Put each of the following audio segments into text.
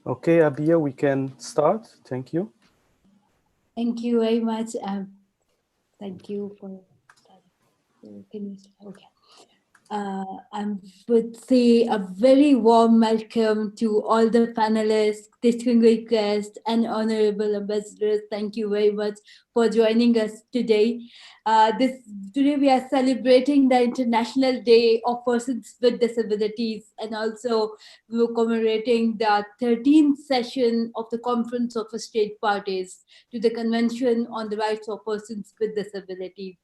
Okay, Abia, we can start. Thank you. Thank you very much. Thank you for can you okay. I would say a very warm welcome to all the panelists, distinguished guests, and honorable ambassadors. Thank you very much for joining us today. Today we are celebrating the International Day of Persons with Disabilities, and also we're commemorating the 13th session of the Conference of State Parties to the Convention on the Rights of Persons with Disabilities.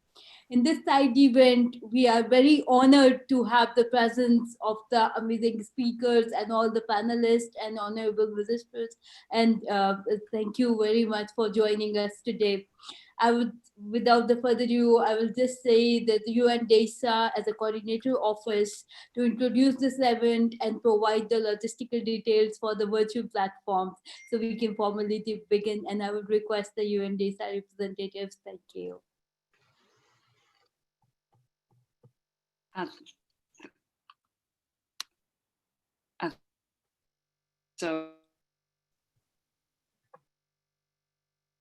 In this side event, we are very honored to have the presence of the amazing speakers and all the panelists and honorable visitors. And thank you very much for joining us today. Without the further ado, I will just say that the UN DESA as a coordinator office to introduce this event and provide the logistical details for the virtual platforms so we can formally begin. And I would request the UN DESA representatives. Thank you. So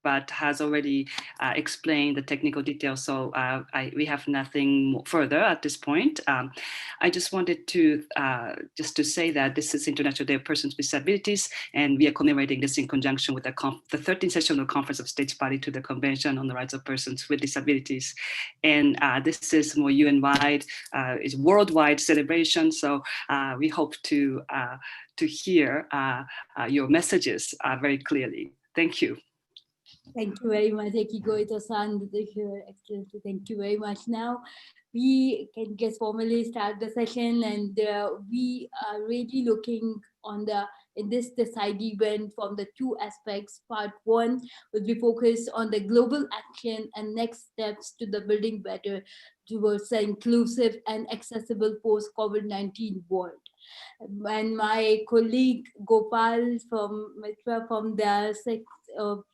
but has already explained the technical details, so we have nothing further at this point. I just wanted to say that this is International Day of Persons with Disabilities, and we are commemorating this in conjunction with the 13th session of the Conference of States Party to the Convention on the Rights of Persons with Disabilities. And this is more UN-wide, it's worldwide celebration, so we hope to hear your messages very clearly. Thank you. Thank you very much, Ekiko Ito-san. Excellency, thank you very much. Now, we can just formally start the session, and we are really looking on in this side event from the two aspects. Part one will be focused on the global action and next steps to the building better towards an inclusive and accessible post-COVID-19 world. And my colleague Gopal from Mitra from the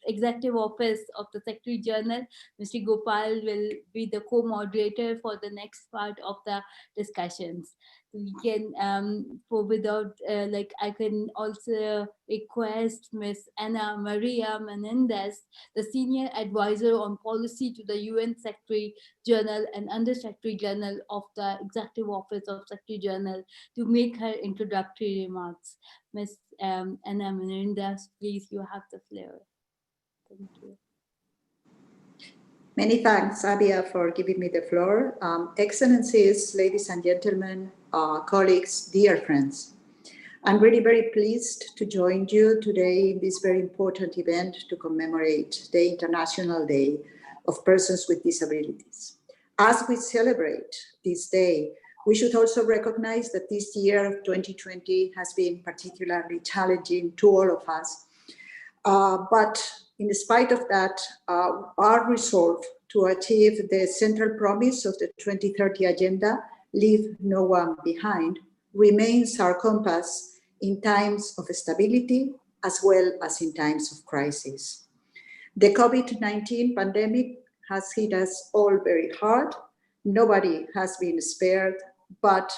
Executive Office of the Secretary General, Mr. Gopal, will be the co-moderator for the next part of the discussions. We can, I can also request Ms. Ana Maria Menendez, the Senior Advisor on Policy to the UN Secretary General and Under Secretary General of the Executive Office of Secretary General, to make her introductory remarks. Ms. Ana Menendez, please, you have the floor. Thank you. Many thanks, Abia, for giving me the floor. Excellencies, ladies and gentlemen, colleagues, dear friends. I'm really very pleased to join you today in this very important event to commemorate the International Day of Persons with Disabilities. As we celebrate this day, we should also recognize that this year of 2020 has been particularly challenging to all of us. But in spite of that, our resolve to achieve the central promise of the 2030 Agenda, leave no one behind, remains our compass in times of stability as well as in times of crisis. The COVID-19 pandemic has hit us all very hard. Nobody has been spared, but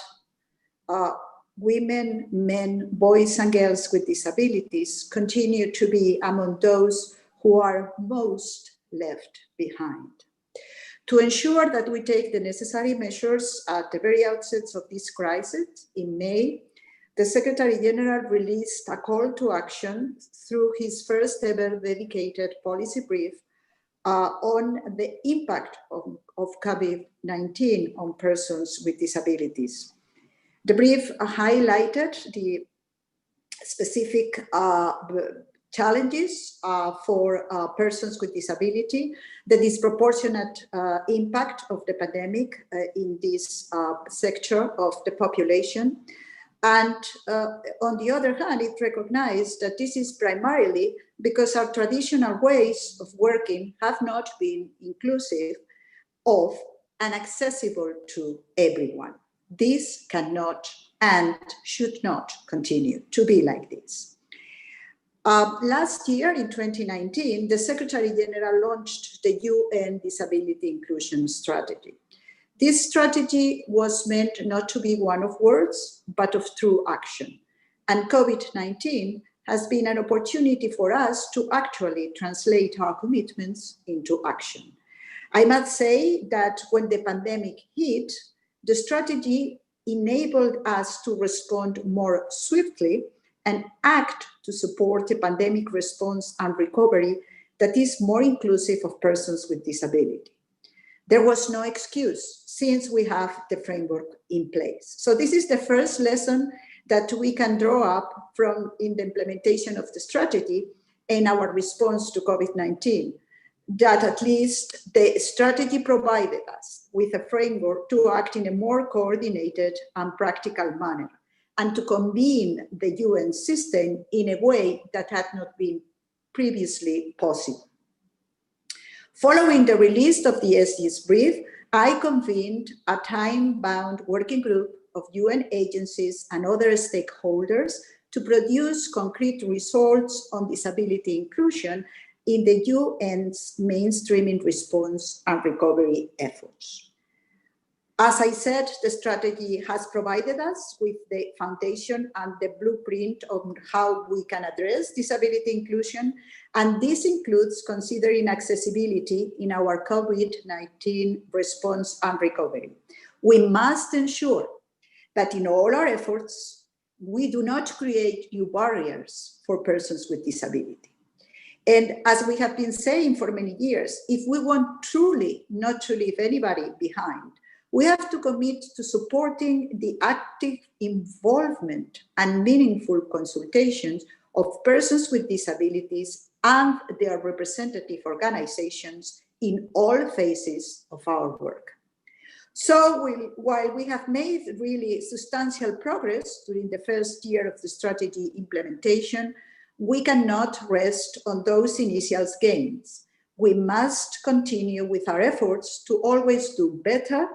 women, men, boys and girls with disabilities continue to be among those who are most left behind. To ensure that we take the necessary measures at the very outset of this crisis, in May, the Secretary General released a call to action through his first ever dedicated policy brief on the impact of COVID-19 on persons with disabilities. The brief highlighted the specific challenges for persons with disability, the disproportionate impact of the pandemic in this sector of the population. And on the other hand, it recognized that this is primarily because our traditional ways of working have not been inclusive of and accessible to everyone. This cannot and should not continue to be like this. Last year, in 2019, the Secretary General launched the UN Disability Inclusion Strategy. This strategy was meant not to be one of words, but of true action. And COVID-19 has been an opportunity for us to actually translate our commitments into action. I must say that when the pandemic hit, the strategy enabled us to respond more swiftly and act to support a pandemic response and recovery that is more inclusive of persons with disability. There was no excuse since we have the framework in place. So this is the first lesson that we can draw up from in the implementation of the strategy and our response to COVID-19, that at least the strategy provided us with a framework to act in a more coordinated and practical manner, and to convene the UN system in a way that had not been previously possible. Following the release of the SDGs brief, I convened a time-bound working group of UN agencies and other stakeholders to produce concrete results on disability inclusion in the UN's mainstreaming response and recovery efforts. As I said, the strategy has provided us with the foundation and the blueprint on how we can address disability inclusion, and this includes considering accessibility in our COVID-19 response and recovery. We must ensure that in all our efforts, we do not create new barriers for persons with disability. And as we have been saying for many years, if we want truly not to leave anybody behind, we have to commit to supporting the active involvement and meaningful consultations of persons with disabilities and their representative organizations in all phases of our work. So while we have made really substantial progress during the first year of the strategy implementation, we cannot rest on those initial gains. We must continue with our efforts to always do better,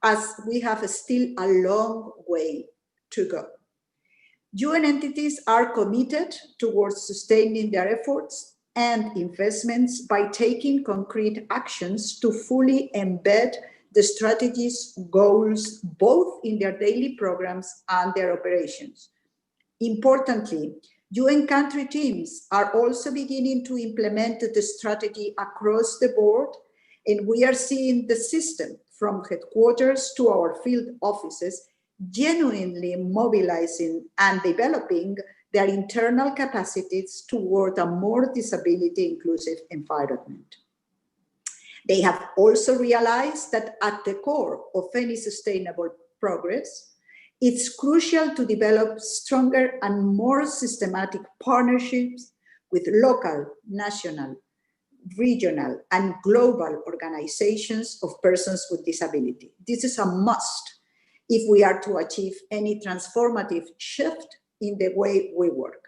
as we have still a long way to go. UN entities are committed towards sustaining their efforts and investments by taking concrete actions to fully embed the strategy's goals, both in their daily programs and their operations. Importantly, UN country teams are also beginning to implement the strategy across the board, and we are seeing the system from headquarters to our field offices genuinely mobilizing and developing their internal capacities toward a more disability inclusive environment. They have also realized that at the core of any sustainable progress, it's crucial to develop stronger and more systematic partnerships with local, national, regional, and global organizations of persons with disability. This is a must if we are to achieve any transformative shift in the way we work.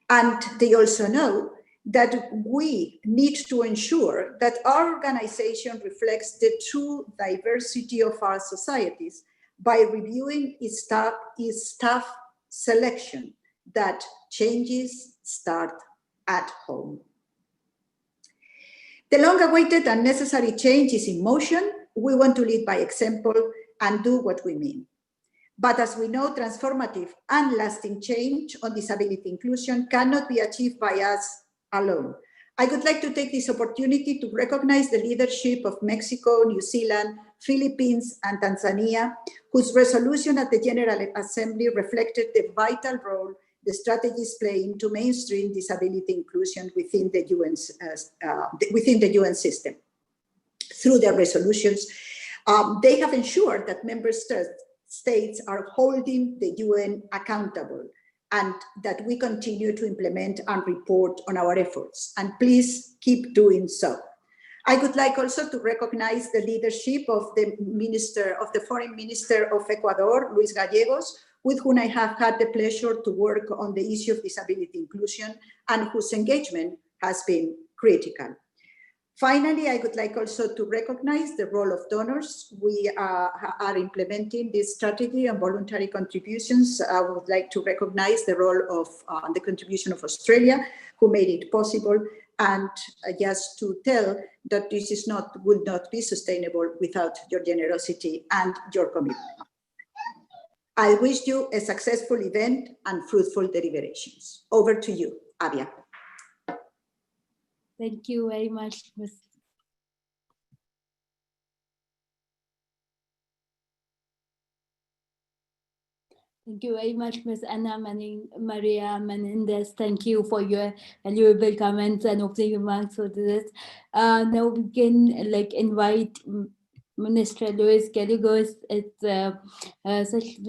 And they also know that we need to ensure that our organization reflects the true diversity of our societies by reviewing its staff selection, that changes start at home. The long-awaited and necessary change is in motion. We want to lead by example and do what we mean. But as we know, transformative and lasting change on disability inclusion cannot be achieved by us alone. I would like to take this opportunity to recognize the leadership of Mexico, New Zealand, Philippines, and Tanzania, whose resolution at the General Assembly reflected the vital role the strategy is playing to mainstream disability inclusion within the UN system. Through their resolutions, they have ensured that member states are holding the UN accountable, and that we continue to implement and report on our efforts. And please keep doing so. I would like also to recognize the leadership of the Foreign Minister of Ecuador, Luis Gallegos, with whom I have had the pleasure to work on the issue of disability inclusion and whose engagement has been critical. Finally, I would like also to recognize the role of donors. We are implementing this strategy on voluntary contributions. I would like to recognize the role of the contribution of Australia, who made it possible, and just to tell that this would not be sustainable without your generosity and your commitment. I wish you a successful event and fruitful deliberations. Over to you, Avia. Thank you very much, Ms. Thank you very much, Ms. Ana Maria Menendez. Thank you for your valuable comments and opening remarks for this. Now we can invite Minister Luis Gallegos. It's such.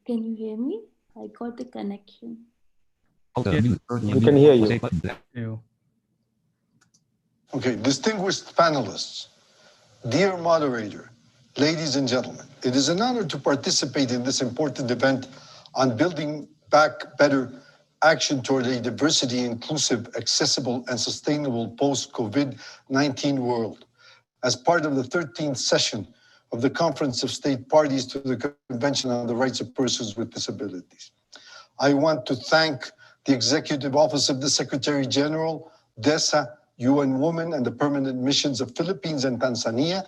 Can you hear me? I got the connection. Yes, we can hear you. Okay, distinguished panelists, dear moderator, ladies and gentlemen, it is an honor to participate in this important event on building back better action toward a diversity, inclusive, accessible, and sustainable post-COVID-19 world as part of the 13th session of the Conference of State Parties to the Convention on the Rights of Persons with Disabilities. I want to thank the Executive Office of the Secretary General, DESA, UN Women, and the permanent missions of Philippines and Tanzania,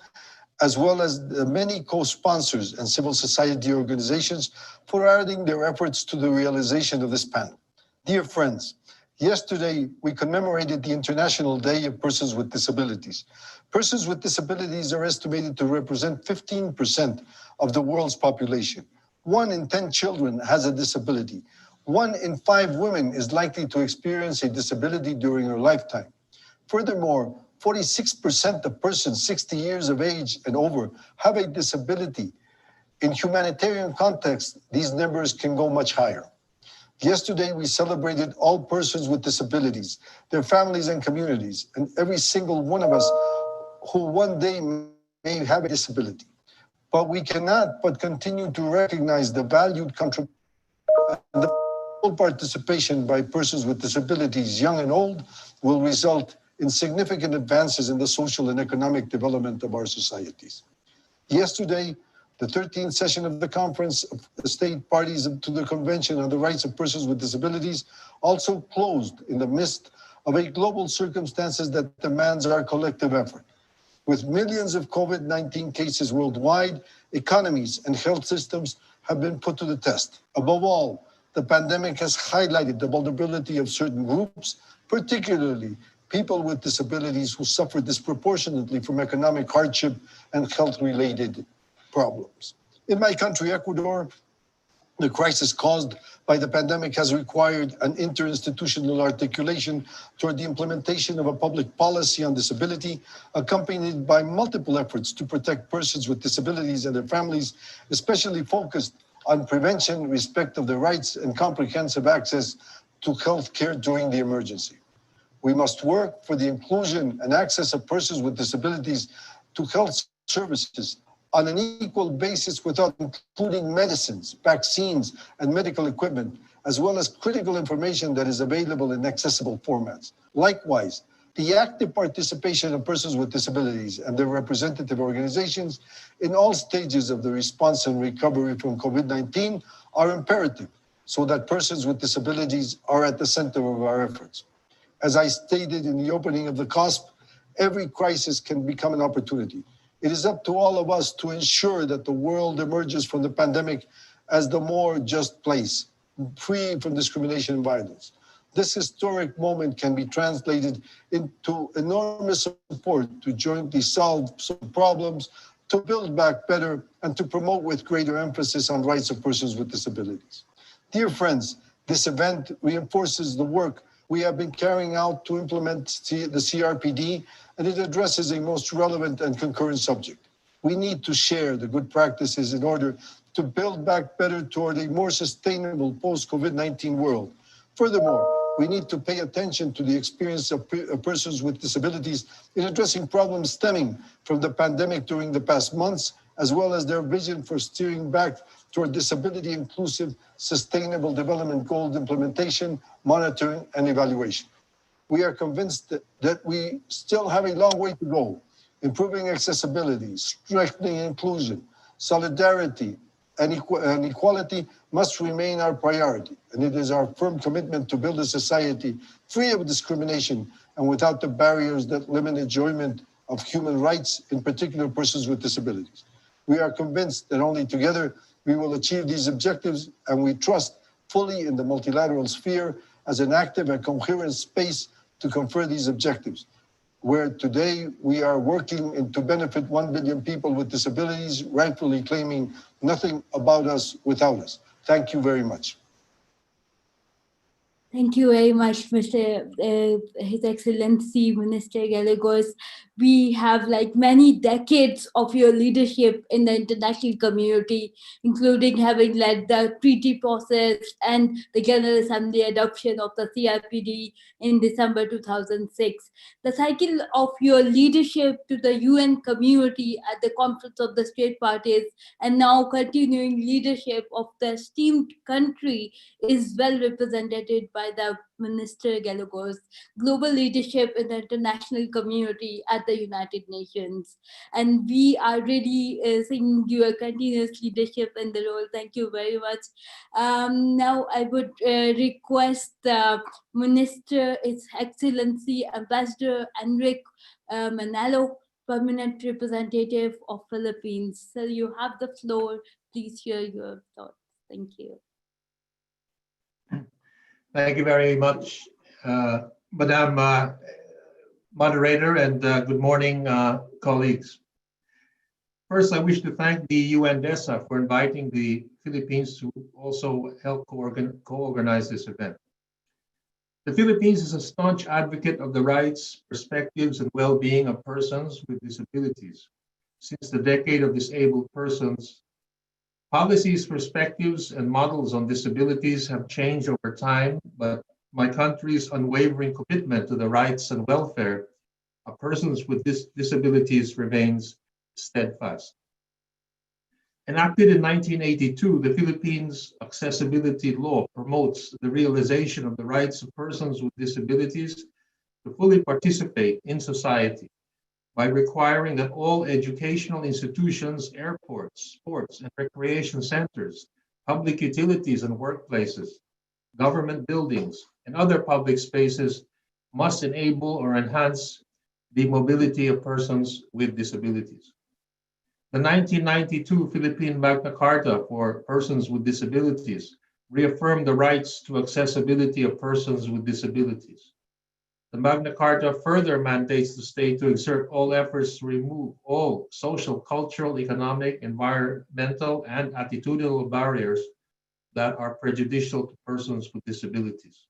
as well as the many co-sponsors and civil society organizations for adding their efforts to the realization of this panel. Dear friends, yesterday we commemorated the International Day of Persons with Disabilities. Persons with disabilities are estimated to represent 15% of the world's population. 1 in 10 children has a disability. 1 in 5 women is likely to experience a disability during her lifetime. Furthermore, 46% of persons 60 years of age and over have a disability. In humanitarian context, these numbers can go much higher. Yesterday, we celebrated all persons with disabilities, their families and communities, and every single one of us who one day may have a disability. But we cannot but continue to recognize the valued contribution and the full participation by persons with disabilities, young and old, will result in significant advances in the social and economic development of our societies. Yesterday, the 13th session of the Conference of the State Parties to the Convention on the Rights of Persons with Disabilities also closed in the midst of a global circumstances that demands our collective effort. With millions of COVID-19 cases worldwide, economies and health systems have been put to the test. Above all, the pandemic has highlighted the vulnerability of certain groups, particularly people with disabilities who suffer disproportionately from economic hardship and health-related problems. In my country, Ecuador, the crisis caused by the pandemic has required an interinstitutional articulation toward the implementation of a public policy on disability, accompanied by multiple efforts to protect persons with disabilities and their families, especially focused on prevention, respect of their rights, and comprehensive access to health care during the emergency. We must work for the inclusion and access of persons with disabilities to health services on an equal basis without including medicines, vaccines, and medical equipment, as well as critical information that is available in accessible formats. Likewise, the active participation of persons with disabilities and their representative organizations in all stages of the response and recovery from COVID-19 are imperative, so that persons with disabilities are at the center of our efforts. As I stated in the opening of the COSP, every crisis can become an opportunity. It is up to all of us to ensure that the world emerges from the pandemic as the more just place, free from discrimination and violence. This historic moment can be translated into enormous support to jointly solve some problems, to build back better, and to promote with greater emphasis on rights of persons with disabilities. Dear friends, this event reinforces the work we have been carrying out to implement the CRPD, and it addresses a most relevant and concurrent subject. We need to share the good practices in order to build back better toward a more sustainable post-COVID-19 world. Furthermore, we need to pay attention to the experience of persons with disabilities in addressing problems stemming from the pandemic during the past months, as well as their vision for steering back toward disability-inclusive, sustainable development goals implementation, monitoring, and evaluation. We are convinced that we still have a long way to go, improving accessibility, strengthening inclusion, solidarity, and equality must remain our priority, and it is our firm commitment to build a society free of discrimination and without the barriers that limit enjoyment of human rights, in particular persons with disabilities. We are convinced that only together we will achieve these objectives, and we trust fully in the multilateral sphere as an active and coherent space to confer these objectives, where today we are working to benefit 1 billion people with disabilities, rightfully claiming nothing about us without us. Thank you very much. Thank you very much, His Excellency Minister Gallegos. We have like many decades of your leadership in the international community, including having led the treaty process and the General Assembly adoption of the CRPD in December 2006. The cycle of your leadership to the UN community at the Conference of the State Parties and now continuing leadership of the esteemed country is well represented by the Minister Gallegos' global leadership in the international community at the United Nations. And we are really seeing your continuous leadership in the role. Thank you very much. Now I would request Minister, His Excellency Ambassador Enrique Manalo, Permanent Representative of Philippines. So you have the floor. Please share your thoughts. Thank you. Thank you very much, Madam Moderator, and good morning, colleagues. First, I wish to thank the UNDESA for inviting the Philippines to also help co-organize this event. The Philippines is a staunch advocate of the rights, perspectives, and well-being of persons with disabilities. Since the decade of disabled persons, policies, perspectives, and models on disabilities have changed over time, but my country's unwavering commitment to the rights and welfare of persons with disabilities remains steadfast. Enacted in 1982, the Philippines Accessibility Law promotes the realization of the rights of persons with disabilities to fully participate in society by requiring that all educational institutions, airports, sports and recreation centers, public utilities and workplaces, government buildings, and other public spaces must enable or enhance the mobility of persons with disabilities. The 1992 Philippine Magna Carta for Persons with Disabilities reaffirmed the rights to accessibility of persons with disabilities. The Magna Carta further mandates the state to exert all efforts to remove all social, cultural, economic, environmental, and attitudinal barriers that are prejudicial to persons with disabilities.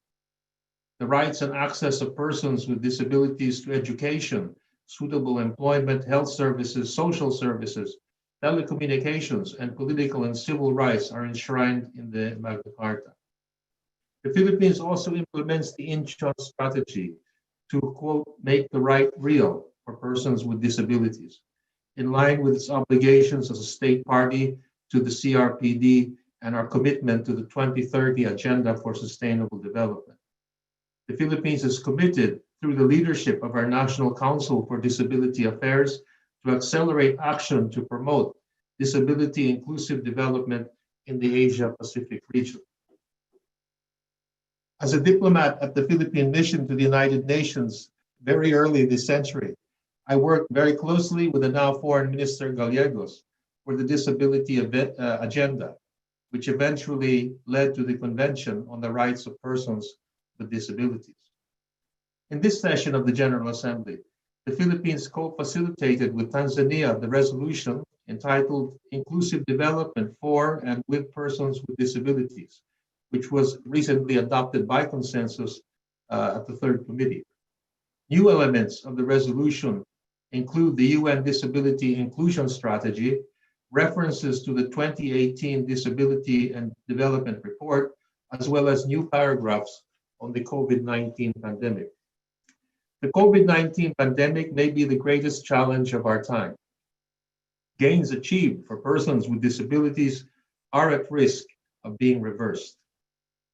The rights and access of persons with disabilities to education, suitable employment, health services, social services, telecommunications, and political and civil rights are enshrined in the Magna Carta. The Philippines also implements the Incheon strategy to, quote, make the right real for persons with disabilities, in line with its obligations as a state party to the CRPD and our commitment to the 2030 Agenda for Sustainable Development. The Philippines is committed, through the leadership of our National Council for Disability Affairs, to accelerate action to promote disability inclusive development in the Asia-Pacific region. As a diplomat at the Philippine Mission to the United Nations very early this century, I worked very closely with the now Foreign Minister Gallegos for the Disability Agenda, which eventually led to the Convention on the Rights of Persons with Disabilities. In this session of the General Assembly, the Philippines co-facilitated with Tanzania the resolution entitled Inclusive Development for and with Persons with Disabilities, which was recently adopted by consensus at the Third Committee. New elements of the resolution include the UN Disability Inclusion Strategy, references to the 2018 Disability and Development Report, as well as new paragraphs on the COVID-19 pandemic. The COVID-19 pandemic may be the greatest challenge of our time. Gains achieved for persons with disabilities are at risk of being reversed.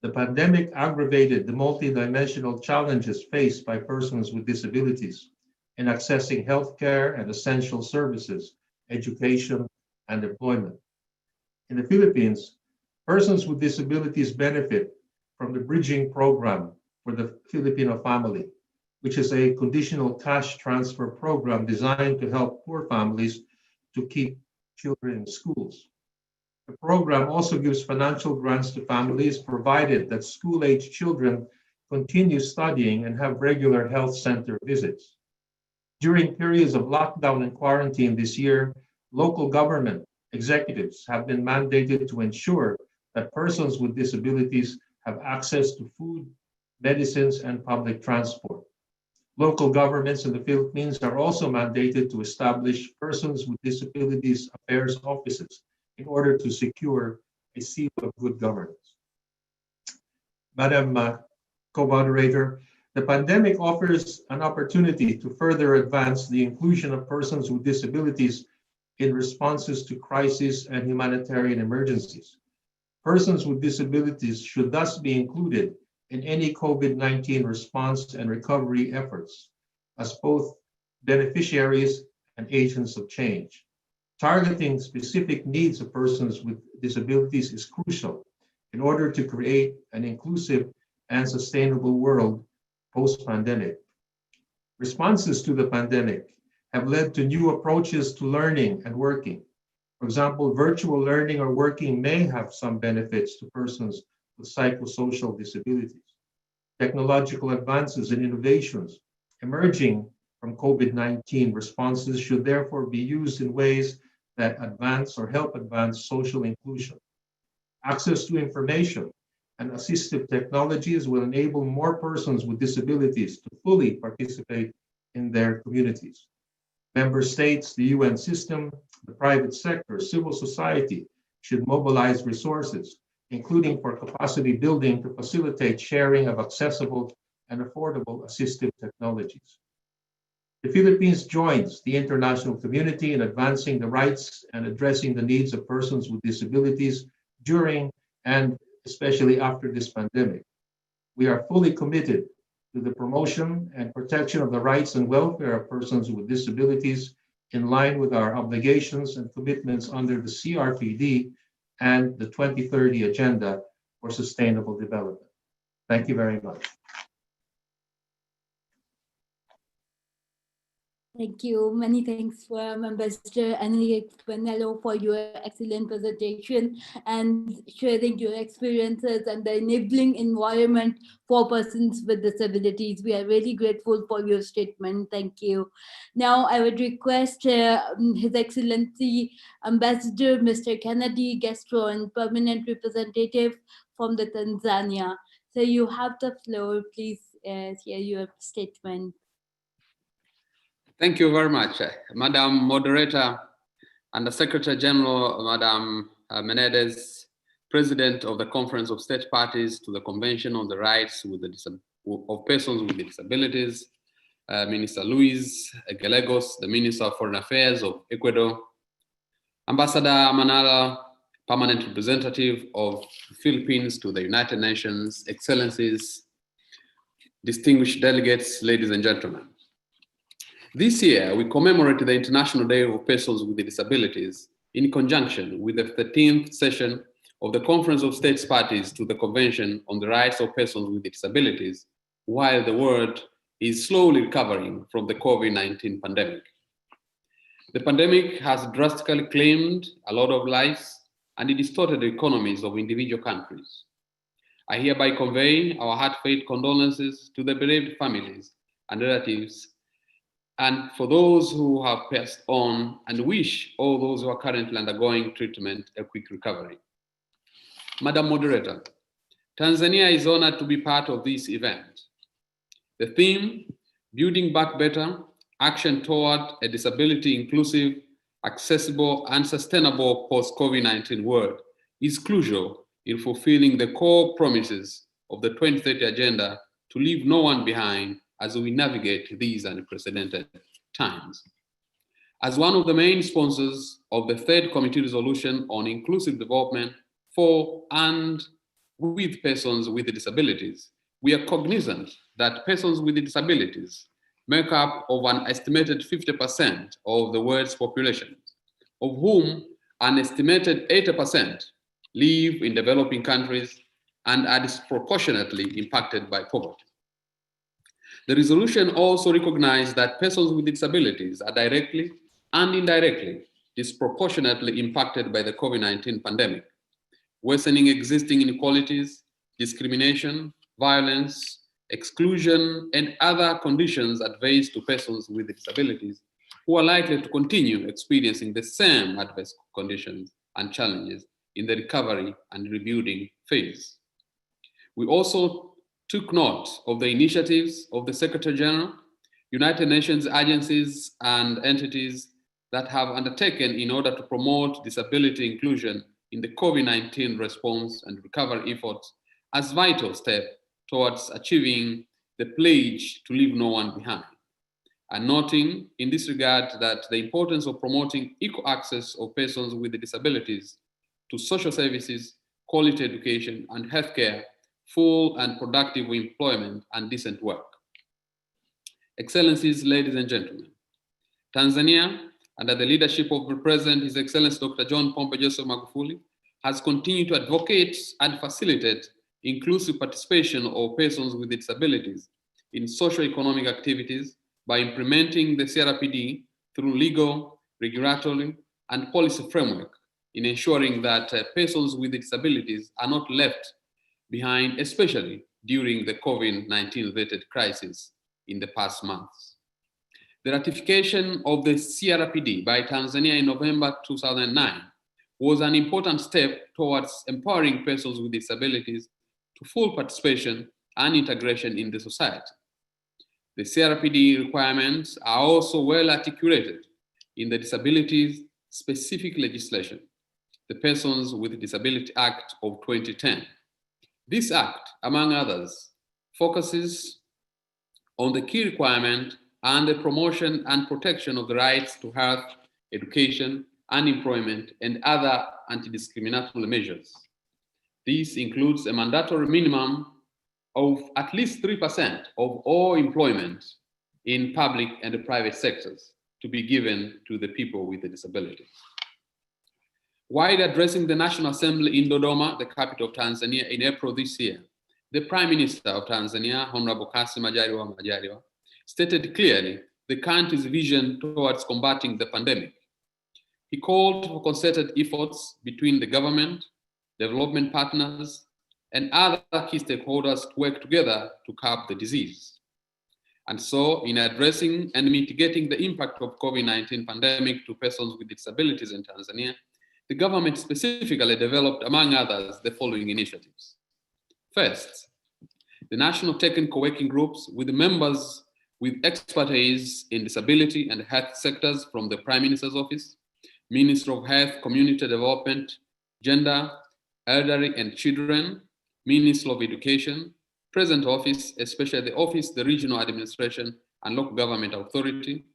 The pandemic aggravated the multidimensional challenges faced by persons with disabilities in accessing healthcare and essential services, education, and employment. In the Philippines, persons with disabilities benefit from the Bridging Program for the Filipino Family, which is a conditional cash transfer program designed to help poor families to keep children in schools. The program also gives financial grants to families provided that school-age children continue studying and have regular health center visits. During periods of lockdown and quarantine this year, local government executives have been mandated to ensure that persons with disabilities have access to food, medicines, and public transport. Local governments in the Philippines are also mandated to establish persons with disabilities affairs offices in order to secure a seal of good governance. Madam Co-Moderator, the pandemic offers an opportunity to further advance the inclusion of persons with disabilities in responses to crises and humanitarian emergencies. Persons with disabilities should thus be included in any COVID-19 response and recovery efforts as both beneficiaries and agents of change. Targeting specific needs of persons with disabilities is crucial in order to create an inclusive and sustainable world post-pandemic. Responses to the pandemic have led to new approaches to learning and working. For example, virtual learning or working may have some benefits to persons with psychosocial disabilities. Technological advances and innovations emerging from COVID-19 responses should therefore be used in ways that advance or help advance social inclusion. Access to information and assistive technologies will enable more persons with disabilities to fully participate in their communities. Member states, the UN system, the private sector, civil society should mobilize resources, including for capacity building to facilitate sharing of accessible and affordable assistive technologies. The Philippines joins the international community in advancing the rights and addressing the needs of persons with disabilities during and especially after this pandemic. We are fully committed to the promotion and protection of the rights and welfare of persons with disabilities in line with our obligations and commitments under the CRPD and the 2030 Agenda for Sustainable Development. Thank you very much. Thank you. Many thanks for Ambassador Enrique Penelo for your excellent presentation and sharing your experiences and the enabling environment for persons with disabilities. We are really grateful for your statement. Thank you. Now I would request His Excellency Ambassador Mr. Kennedy Gaston, Permanent Representative from the Tanzania. So you have the floor. Please share your statement. Thank you very much, Madam Moderator and the Secretary General, Madam Menendez, President of the Conference of State Parties to the Convention on the Rights of Persons with Disabilities, Minister Luis Gallegos, the Minister of Foreign Affairs of Ecuador, Ambassador Manala, Permanent Representative of the Philippines to the United Nations, Excellencies, distinguished delegates, ladies and gentlemen. This year, we commemorate the International Day of Persons with Disabilities in conjunction with the 13th session of the Conference of States Parties to the Convention on the Rights of Persons with Disabilities, while the world is slowly recovering from the COVID-19 pandemic. The pandemic has drastically claimed a lot of lives and it distorted the economies of individual countries. I hereby convey our heartfelt condolences to the bereaved families and relatives, and for those who have passed on, and wish all those who are currently undergoing treatment a quick recovery. Madam Moderator, Tanzania is honored to be part of this event. The theme, Building Back Better, Action Toward a Disability Inclusive, Accessible and Sustainable Post-COVID-19 World, is crucial in fulfilling the core promises of the 2030 Agenda to leave no one behind as we navigate these unprecedented times. As one of the main sponsors of the third committee resolution on inclusive development for and with persons with disabilities, we are cognizant that persons with disabilities make up of an estimated 50% of the world's population, of whom an estimated 80% live in developing countries and are disproportionately impacted by poverty. The resolution also recognized that persons with disabilities are directly and indirectly disproportionately impacted by the COVID-19 pandemic, worsening existing inequalities, discrimination, violence, exclusion, and other conditions adverse to persons with disabilities who are likely to continue experiencing the same adverse conditions and challenges in the recovery and rebuilding phase. We also took note of the initiatives of the Secretary General, United Nations agencies and entities that have undertaken in order to promote disability inclusion in the COVID-19 response and recovery efforts as vital step towards achieving the pledge to leave no one behind. And noting in this regard that the importance of promoting equal access of persons with disabilities to social services, quality education, and healthcare, full and productive employment, and decent work. Excellencies, ladies and gentlemen, Tanzania, under the leadership of the President, His Excellency Dr. John Pombe Joseph Magufuli, has continued to advocate and facilitate inclusive participation of persons with disabilities in socio-economic activities by implementing the CRPD through legal, regulatory, and policy framework in ensuring that persons with disabilities are not left behind, especially during the COVID-19 related crisis in the past months. The ratification of the CRPD by Tanzania in November 2009 was an important step towards empowering persons with disabilities to full participation and integration in the society. The CRPD requirements are also well articulated in the disabilities specific legislation, the Persons with Disability Act of 2010. This act, among others, focuses on the key requirement and the promotion and protection of the rights to health, education, and employment, and other anti-discriminatory measures. This includes a mandatory minimum of at least 3% of all employment in public and private sectors to be given to the people with a disability. While addressing the National Assembly in Dodoma, the capital of Tanzania, in April this year, the Prime Minister of Tanzania, Honorable Kassim Majaliwa, stated clearly the country's vision towards combating the pandemic. He called for concerted efforts between the government, development partners, and other key stakeholders to work together to curb the disease. And so, in addressing and mitigating the impact of COVID-19 pandemic to persons with disabilities in Tanzania, the government specifically developed, among others, the following initiatives. First, the national technical working groups with members with expertise in disability and health sectors from the Prime Minister's Office, Ministry of Health, Community Development, Gender, Elderly and Children, Ministry of Education, Present Office, especially the Office, the Regional Administration and Local Government Authority,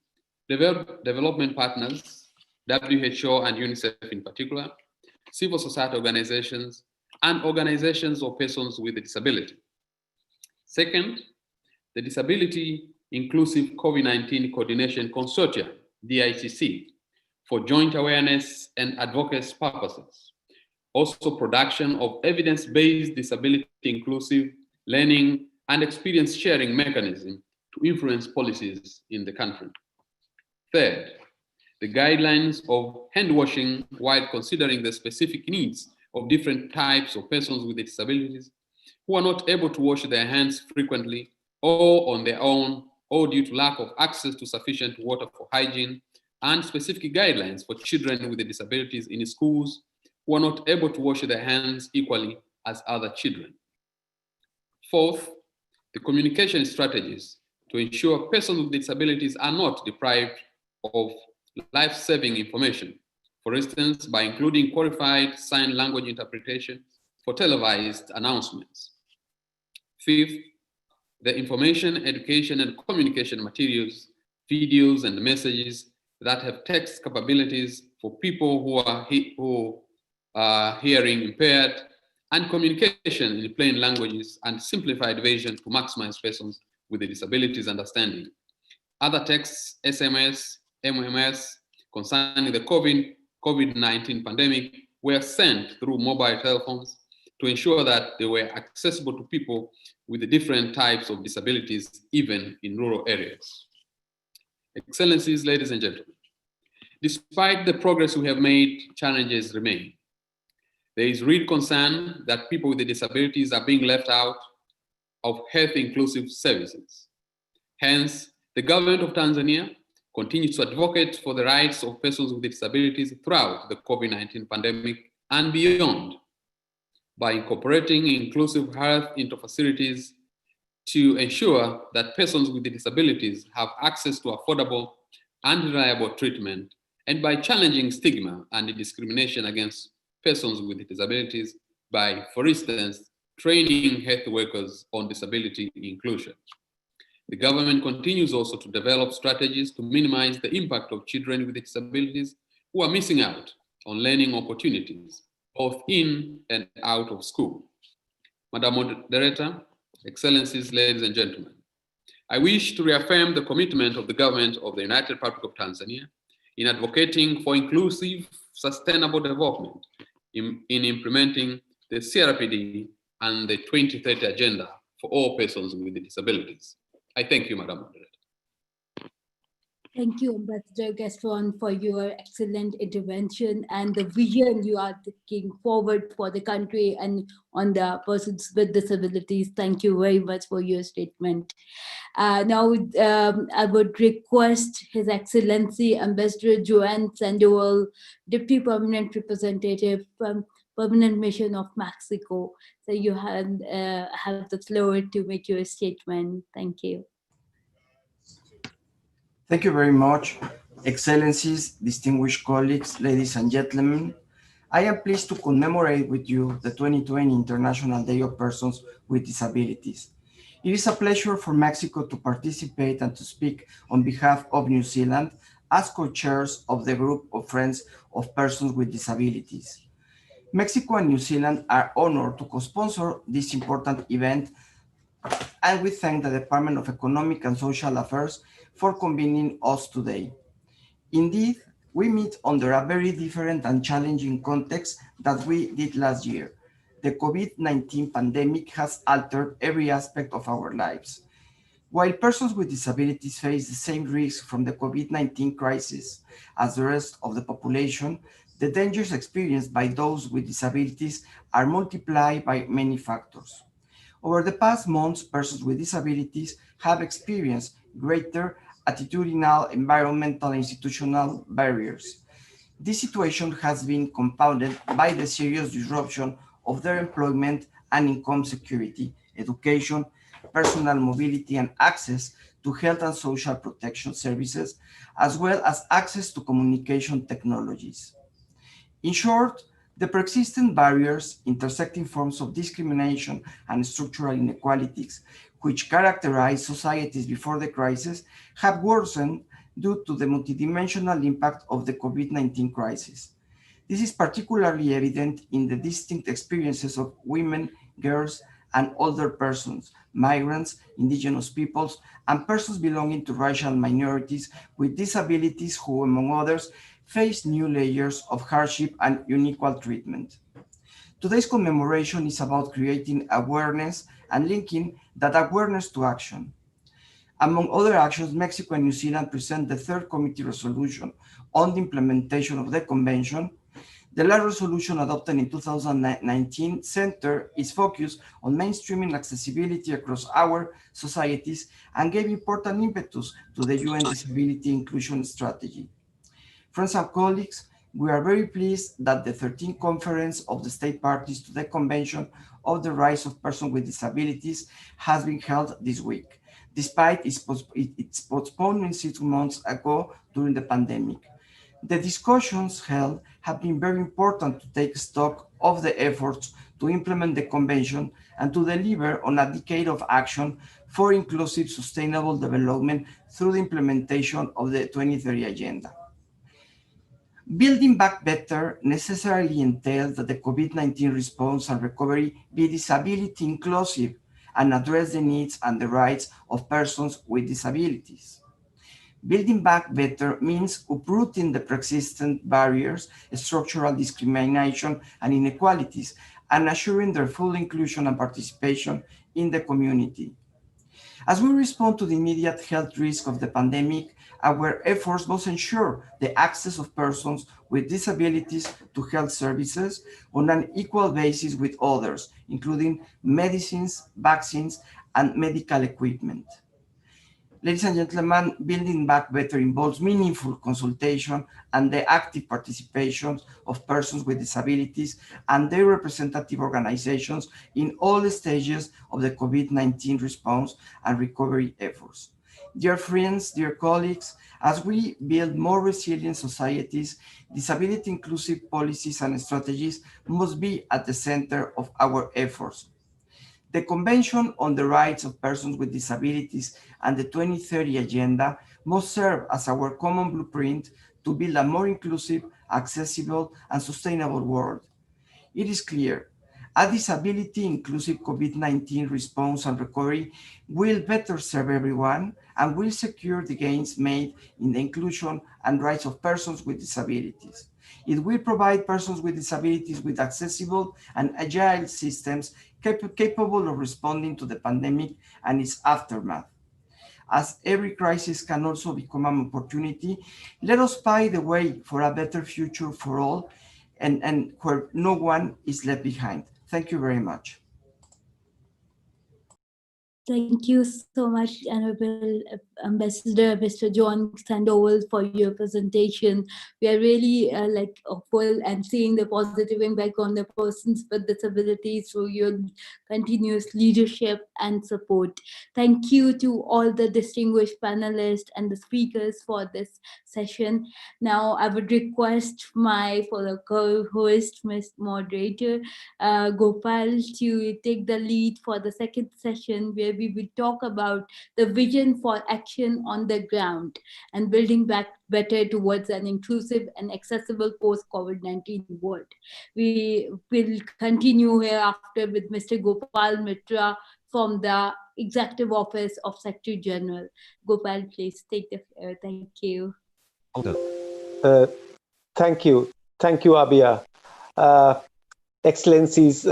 development partners, WHO and UNICEF in particular, civil society organizations, and organizations of persons with a disability. Second, the Disability Inclusive COVID-19 Coordination Consortium, DICC, for joint awareness and advocacy purposes. Also production of evidence-based disability inclusive learning and experience sharing mechanism to influence policies in the country. Third, the guidelines of hand washing while considering the specific needs of different types of persons with disabilities who are not able to wash their hands frequently or on their own or due to lack of access to sufficient water for hygiene, and specific guidelines for children with disabilities in schools who are not able to wash their hands equally as other children. Fourth, the communication strategies to ensure persons with disabilities are not deprived of life-saving information, for instance, by including qualified sign language interpretation for televised announcements. Fifth, the information, education, and communication materials, videos, and messages that have text capabilities for people who are hearing impaired, and communication in plain languages and simplified version to maximize persons with disabilities understanding. Other texts, SMS, MMS, concerning the COVID COVID-19 pandemic were sent through mobile telephones to ensure that they were accessible to people with the different types of disabilities, even in rural areas. Excellencies, ladies and gentlemen, despite the progress we have made, challenges remain. There is real concern that people with disabilities are being left out of health-inclusive services. Hence, the government of Tanzania continues to advocate for the rights of persons with disabilities throughout the COVID-19 pandemic and beyond by incorporating inclusive health into facilities to ensure that persons with disabilities have access to affordable and reliable treatment, and by challenging stigma and discrimination against persons with disabilities by, for instance, training health workers on disability inclusion. The government continues also to develop strategies to minimize the impact of children with disabilities who are missing out on learning opportunities, both in and out of school. Madam Moderator, Excellencies, ladies and gentlemen, I wish to reaffirm the commitment of the government of the United Republic of Tanzania in advocating for inclusive, sustainable development in implementing the CRPD and the 2030 Agenda for all persons with disabilities. I thank you, Madam Moderator. Thank you, Ambassador Gaston, for your excellent intervention and the vision you are taking forward for the country and on the persons with disabilities. Thank you very much for your statement. Now, I would request His Excellency Ambassador Joanne Sandoval, Deputy Permanent Representative from Permanent Mission of Mexico. So you have the floor to make your statement. Thank you. Thank you very much, Excellencies, distinguished colleagues, ladies and gentlemen. I am pleased to commemorate with you the 2020 International Day of Persons with Disabilities. It is a pleasure for Mexico to participate and to speak on behalf of New Zealand as co-chairs of the group of Friends of Persons with Disabilities. Mexico and New Zealand are honored to co-sponsor this important event, and we thank the Department of Economic and Social Affairs for convening us today. Indeed, we meet under a very different and challenging context that we did last year. The COVID-19 pandemic has altered every aspect of our lives. While persons with disabilities face the same risks from the COVID-19 crisis as the rest of the population, the dangers experienced by those with disabilities are multiplied by many factors. Over the past months, persons with disabilities have experienced greater attitudinal, environmental, and institutional barriers. This situation has been compounded by the serious disruption of their employment and income security, education, personal mobility, and access to health and social protection services, as well as access to communication technologies. In short, the persistent barriers, intersecting forms of discrimination and structural inequalities, which characterized societies before the crisis, have worsened due to the multidimensional impact of the COVID-19 crisis. This is particularly evident in the distinct experiences of women, girls, and older persons, migrants, indigenous peoples, and persons belonging to racial minorities with disabilities who, among others, face new layers of hardship and unequal treatment. Today's commemoration is about creating awareness and linking that awareness to action. Among other actions, Mexico and New Zealand present the third committee resolution on the implementation of the convention. The last resolution adopted in 2019 centered its focus on mainstreaming accessibility across our societies and gave important impetus to the UN Disability Inclusion Strategy. Friends and colleagues, we are very pleased that the 13th Conference of the State Parties to the Convention of the Rights of Persons with Disabilities has been held this week, despite its postponement 6 months ago during the pandemic. The discussions held have been very important to take stock of the efforts to implement the convention and to deliver on a decade of action for inclusive, sustainable development through the implementation of the 2030 Agenda. Building back better necessarily entails that the COVID-19 response and recovery be disability inclusive and address the needs and the rights of persons with disabilities. Building back better means uprooting the persistent barriers, structural discrimination, and inequalities, and assuring their full inclusion and participation in the community. As we respond to the immediate health risk of the pandemic, our efforts must ensure the access of persons with disabilities to health services on an equal basis with others, including medicines, vaccines, and medical equipment. Ladies and gentlemen, building back better involves meaningful consultation and the active participation of persons with disabilities and their representative organizations in all stages of the COVID-19 response and recovery efforts. Dear friends, dear colleagues, as we build more resilient societies, disability inclusive policies and strategies must be at the center of our efforts. The Convention on the Rights of Persons with Disabilities and the 2030 Agenda must serve as our common blueprint to build a more inclusive, accessible, and sustainable world. It is clear a disability-inclusive COVID-19 response and recovery will better serve everyone and will secure the gains made in the inclusion and rights of persons with disabilities. It will provide persons with disabilities with accessible and agile systems capable of responding to the pandemic and its aftermath. As every crisis can also become an opportunity, let us pave the way for a better future for all and where no one is left behind. Thank you very much. Thank you so much, Honorable Ambassador Mr. John Sandoval, for your presentation. We are really hopeful and seeing the positive impact on the persons with disabilities through your continuous leadership and support. Thank you to all the distinguished panelists and the speakers for this session. Now, I would request my fellow co-host, Ms. Moderator, Gopal, to take the lead for the second session, where we will talk about the vision for action on the ground and building back better towards an inclusive and accessible post-COVID-19 world. We will continue hereafter with Mr. Gopal Mitra from the Executive Office of Secretary General. Gopal, please take the floor. Thank you. Thank you. Thank you, Abia. Excellencies,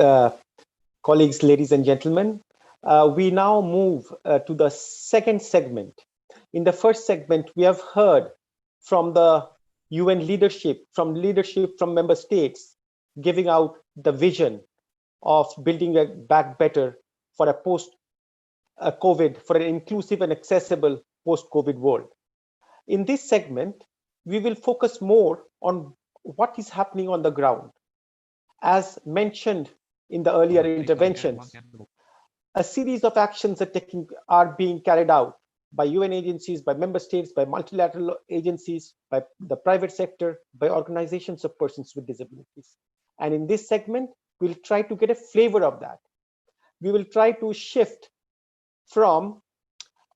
colleagues, ladies and gentlemen, we now move to the second segment. In the first segment, we have heard from the UN leadership from member states, giving out the vision of building back better for a post-COVID, for an inclusive and accessible post-COVID world. In this segment, we will focus more on what is happening on the ground. As mentioned in the earlier interventions, a series of actions are being carried out by UN agencies, by member states, by multilateral agencies, by the private sector, by organizations of persons with disabilities. And in this segment, we'll try to get a flavor of that. We will try to shift from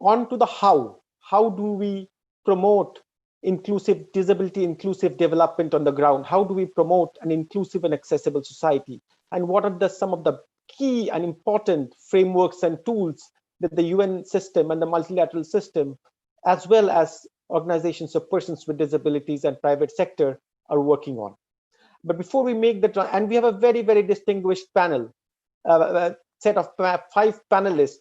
on to the how. How do we promote disability inclusive development on the ground? How do we promote an inclusive and accessible society? And what are some of the key and important frameworks and tools that the UN system and the multilateral system, as well as organizations of persons with disabilities and private sector, are working on? But before we make and we have a very, very distinguished panel, a set of 5 panelists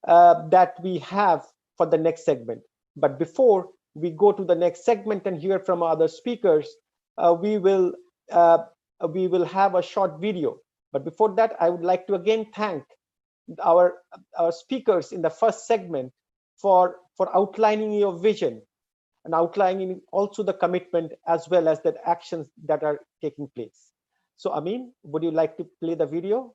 that we have for the next segment. But before we go to the next segment and hear from other speakers, we will have a short video. But before that, I would like to again thank our speakers in the first segment for outlining your vision and outlining also the commitment as well as the actions that are taking place. So Amin, would you like to play the video?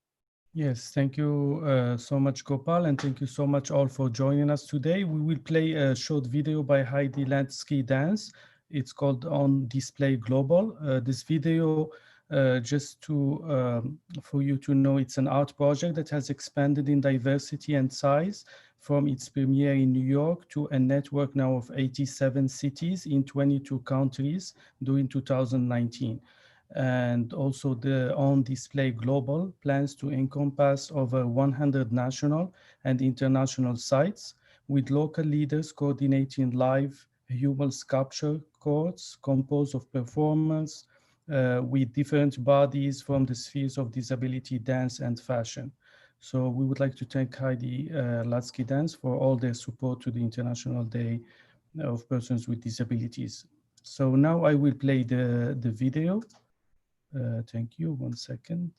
Yes, thank you so much, Gopal, and thank you so much all for joining us today. We will play a short video by Heidi Lansky Dance. It's called On Display Global. This video, just for you to know, it's an art project that has expanded in diversity and size from its premiere in New York to a network now of 87 cities in 22 countries during 2019. And also the On Display Global plans to encompass over 100 national and international sites with local leaders coordinating live human sculpture courts composed of performance with different bodies from the spheres of disability, dance, and fashion. So we would like to thank Heidi Latsky Dance for all their support to the International Day of Persons with Disabilities. So now I will play the video. Thank you, 1 second.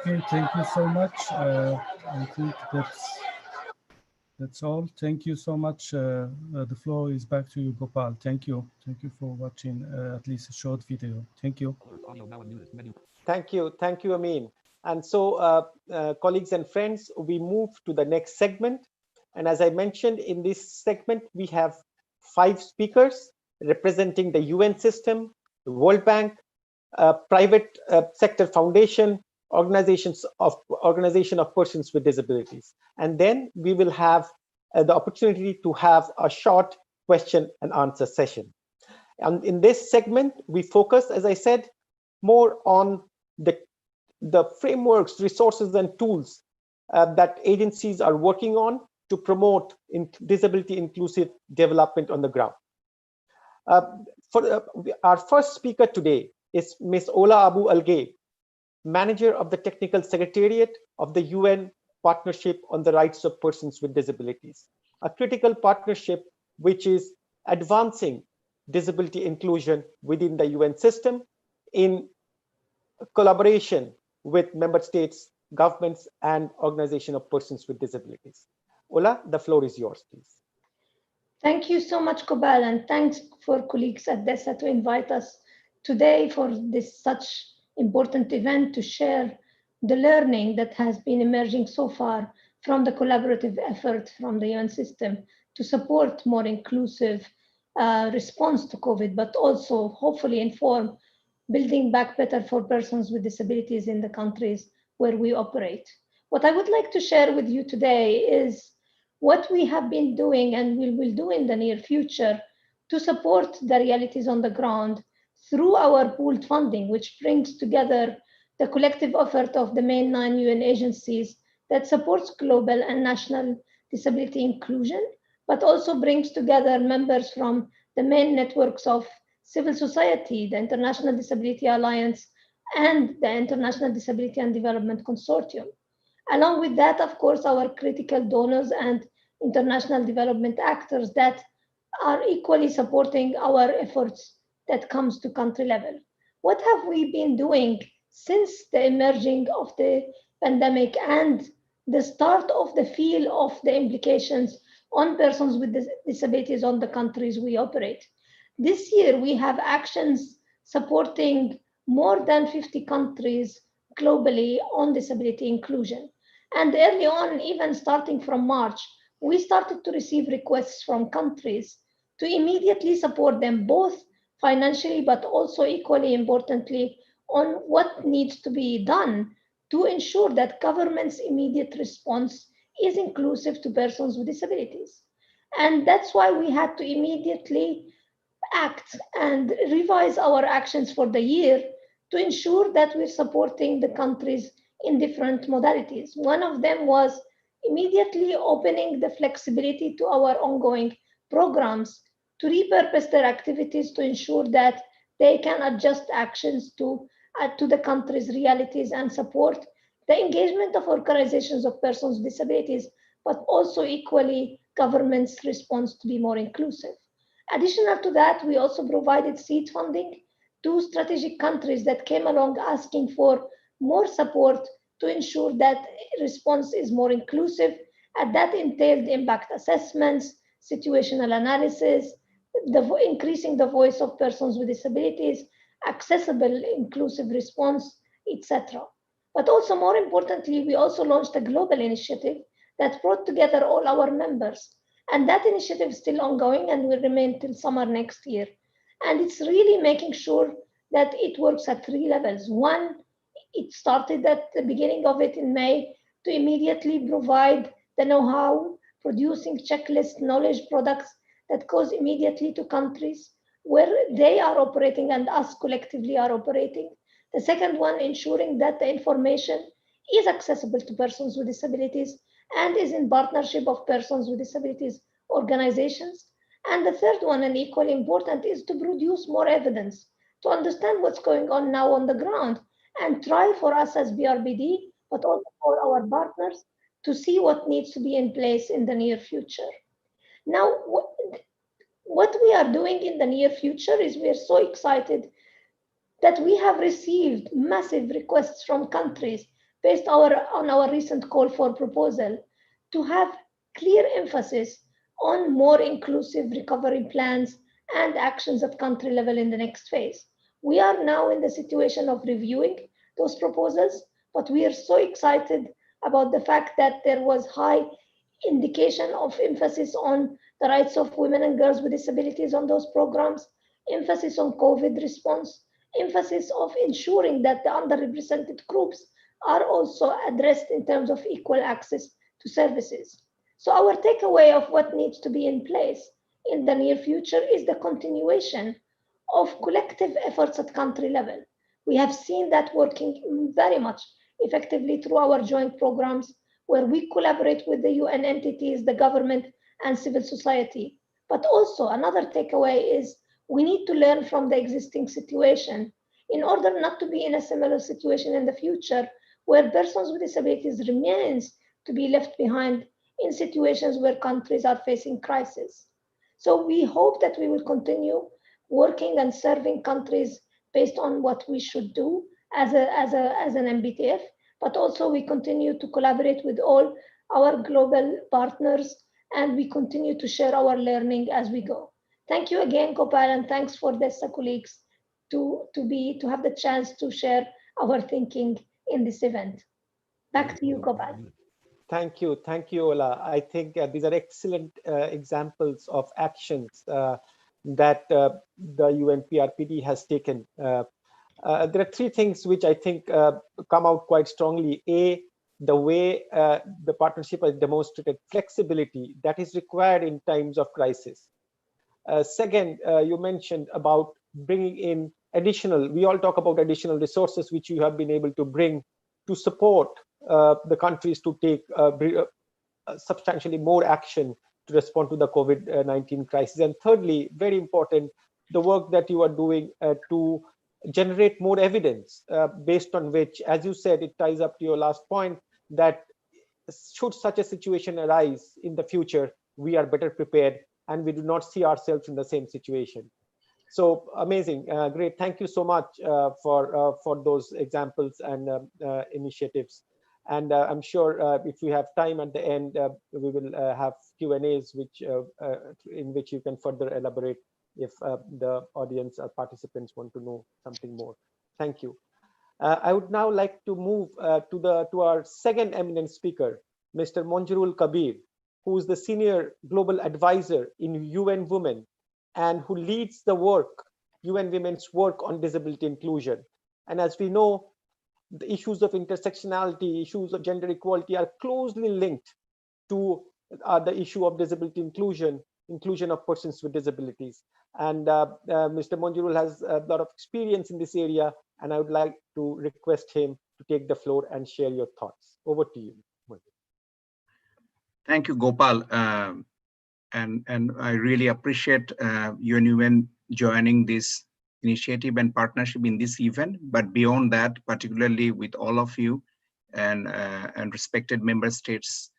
Okay, thank you so much. I think that's all. Thank you so much. The floor is back to you, Gopal. Thank you. Thank you for watching at least a short video. Thank you. Thank you, Amin. And so, colleagues and friends, we move to the next segment. And as I mentioned, in this segment, we have 5 speakers representing the UN system, the World Bank, private sector foundation, organization of persons with disabilities. And then we will have the opportunity to have a short question and answer session. And in this segment, we focus, as I said, more on the frameworks, resources, and tools that agencies are working on to promote disability inclusive development on the ground. Our first speaker today is Ms. Ola Abu Algay, Manager of the Technical Secretariat of the UN Partnership on the Rights of Persons with Disabilities, a critical partnership which is advancing disability inclusion within the UN system in collaboration with member states, governments, and organization of persons with disabilities. Ola, the floor is yours, please. Thank you so much, Kobal, and thanks for colleagues at DESA to invite us today for this such important event to share the learning that has been emerging so far from the collaborative effort from the UN system to support more inclusive response to COVID, but also hopefully inform building back better for persons with disabilities in the countries where we operate. What I would like to share with you today is what we have been doing and we will do in the near future to support the realities on the ground through our pooled funding, which brings together the collective effort of the main 9 UN agencies that supports global and national disability inclusion, but also brings together members from the main networks of civil society, the International Disability Alliance, and the International Disability and Development Consortium. Along with that, of course, our critical donors and international development actors that are equally supporting our efforts that comes to country level. What have we been doing since the emerging of the pandemic and the start of the feel of the implications on persons with disabilities on the countries we operate? This year, we have actions supporting more than 50 countries globally on disability inclusion. And early on, even starting from March, we started to receive requests from countries to immediately support them both financially, but also equally importantly, on what needs to be done to ensure that government's immediate response is inclusive to persons with disabilities. And that's why we had to immediately act and revise our actions for the year to ensure that we're supporting the countries in different modalities. One of them was immediately opening the flexibility to our ongoing programs to repurpose their activities to ensure that they can adjust actions to the country's realities and support the engagement of organizations of persons with disabilities, but also equally government's response to be more inclusive. Additional to that, we also provided seed funding to strategic countries that came along asking for more support to ensure that response is more inclusive, and that entailed impact assessments, situational analysis, increasing the voice of persons with disabilities, accessible inclusive response, etc. But also more importantly, we also launched a global initiative that brought together all our members. And that initiative is still ongoing and will remain till summer next year. And it's really making sure that it works at 3 levels. One, it started at the beginning of it in May to immediately provide the know-how, producing checklist knowledge products that goes immediately to countries where they are operating and us collectively are operating. The second one, ensuring that the information is accessible to persons with disabilities and is in partnership of persons with disabilities organizations. And the third one, and equally important, is to produce more evidence to understand what's going on now on the ground and try for us as BRBD, but also for our partners, to see what needs to be in place in the near future. Now, what we are doing in the near future is we are so excited that we have received massive requests from countries based on our recent call for proposal to have clear emphasis on more inclusive recovery plans and actions at country level in the next phase. We are now in the situation of reviewing those proposals, but we are so excited about the fact that there was high indication of emphasis on the rights of women and girls with disabilities on those programs, emphasis on COVID response, emphasis of ensuring that the underrepresented groups are also addressed in terms of equal access to services. So our takeaway of what needs to be in place in the near future is the continuation of collective efforts at country level. We have seen that working very much effectively through our joint programs where we collaborate with the UN entities, the government, and civil society. But also another takeaway is we need to learn from the existing situation in order not to be in a similar situation in the future where persons with disabilities remains to be left behind in situations where countries are facing crisis. So we hope that we will continue working and serving countries based on what we should do as an MBTF, but also we continue to collaborate with all our global partners and we continue to share our learning as we go. Thank you again, Gopal, and thanks for DESA colleagues to have the chance to share our thinking in this event. Back to you, Gopal. Thank you, Ola. I think these are excellent examples of actions that the UNPRPD has taken. There are three things which I think come out quite strongly. A, the way the partnership has demonstrated flexibility that is required in times of crisis. Second, you mentioned about bringing in additional, we all talk about additional resources which you have been able to bring to support the countries to take substantially more action to respond to the COVID-19 crisis. And thirdly, very important, the work that you are doing to generate more evidence based on which, as you said, it ties up to your last point, that should such a situation arise in the future, we are better prepared and we do not see ourselves in the same situation. So amazing, great. Thank you so much for those examples and initiatives. And I'm sure if we have time at the end, we will have Q&As in which you can further elaborate if the audience or participants want to know something more. Thank you. I would now like to move to our second eminent speaker, Mr. Monjurul Kabir, who is the Senior Global Advisor in UN Women and who leads the work, UN Women's work on disability inclusion. And as we know, the issues of intersectionality, issues of gender equality are closely linked to the issue of disability inclusion of persons with disabilities. And Mr. Monjurul has a lot of experience in this area, and I would like to request him to take the floor and share your thoughts. Over to you. Thank you, Gopal. And I really appreciate UN Women joining this initiative and partnership in this event. But beyond that, particularly with all of you and respected member states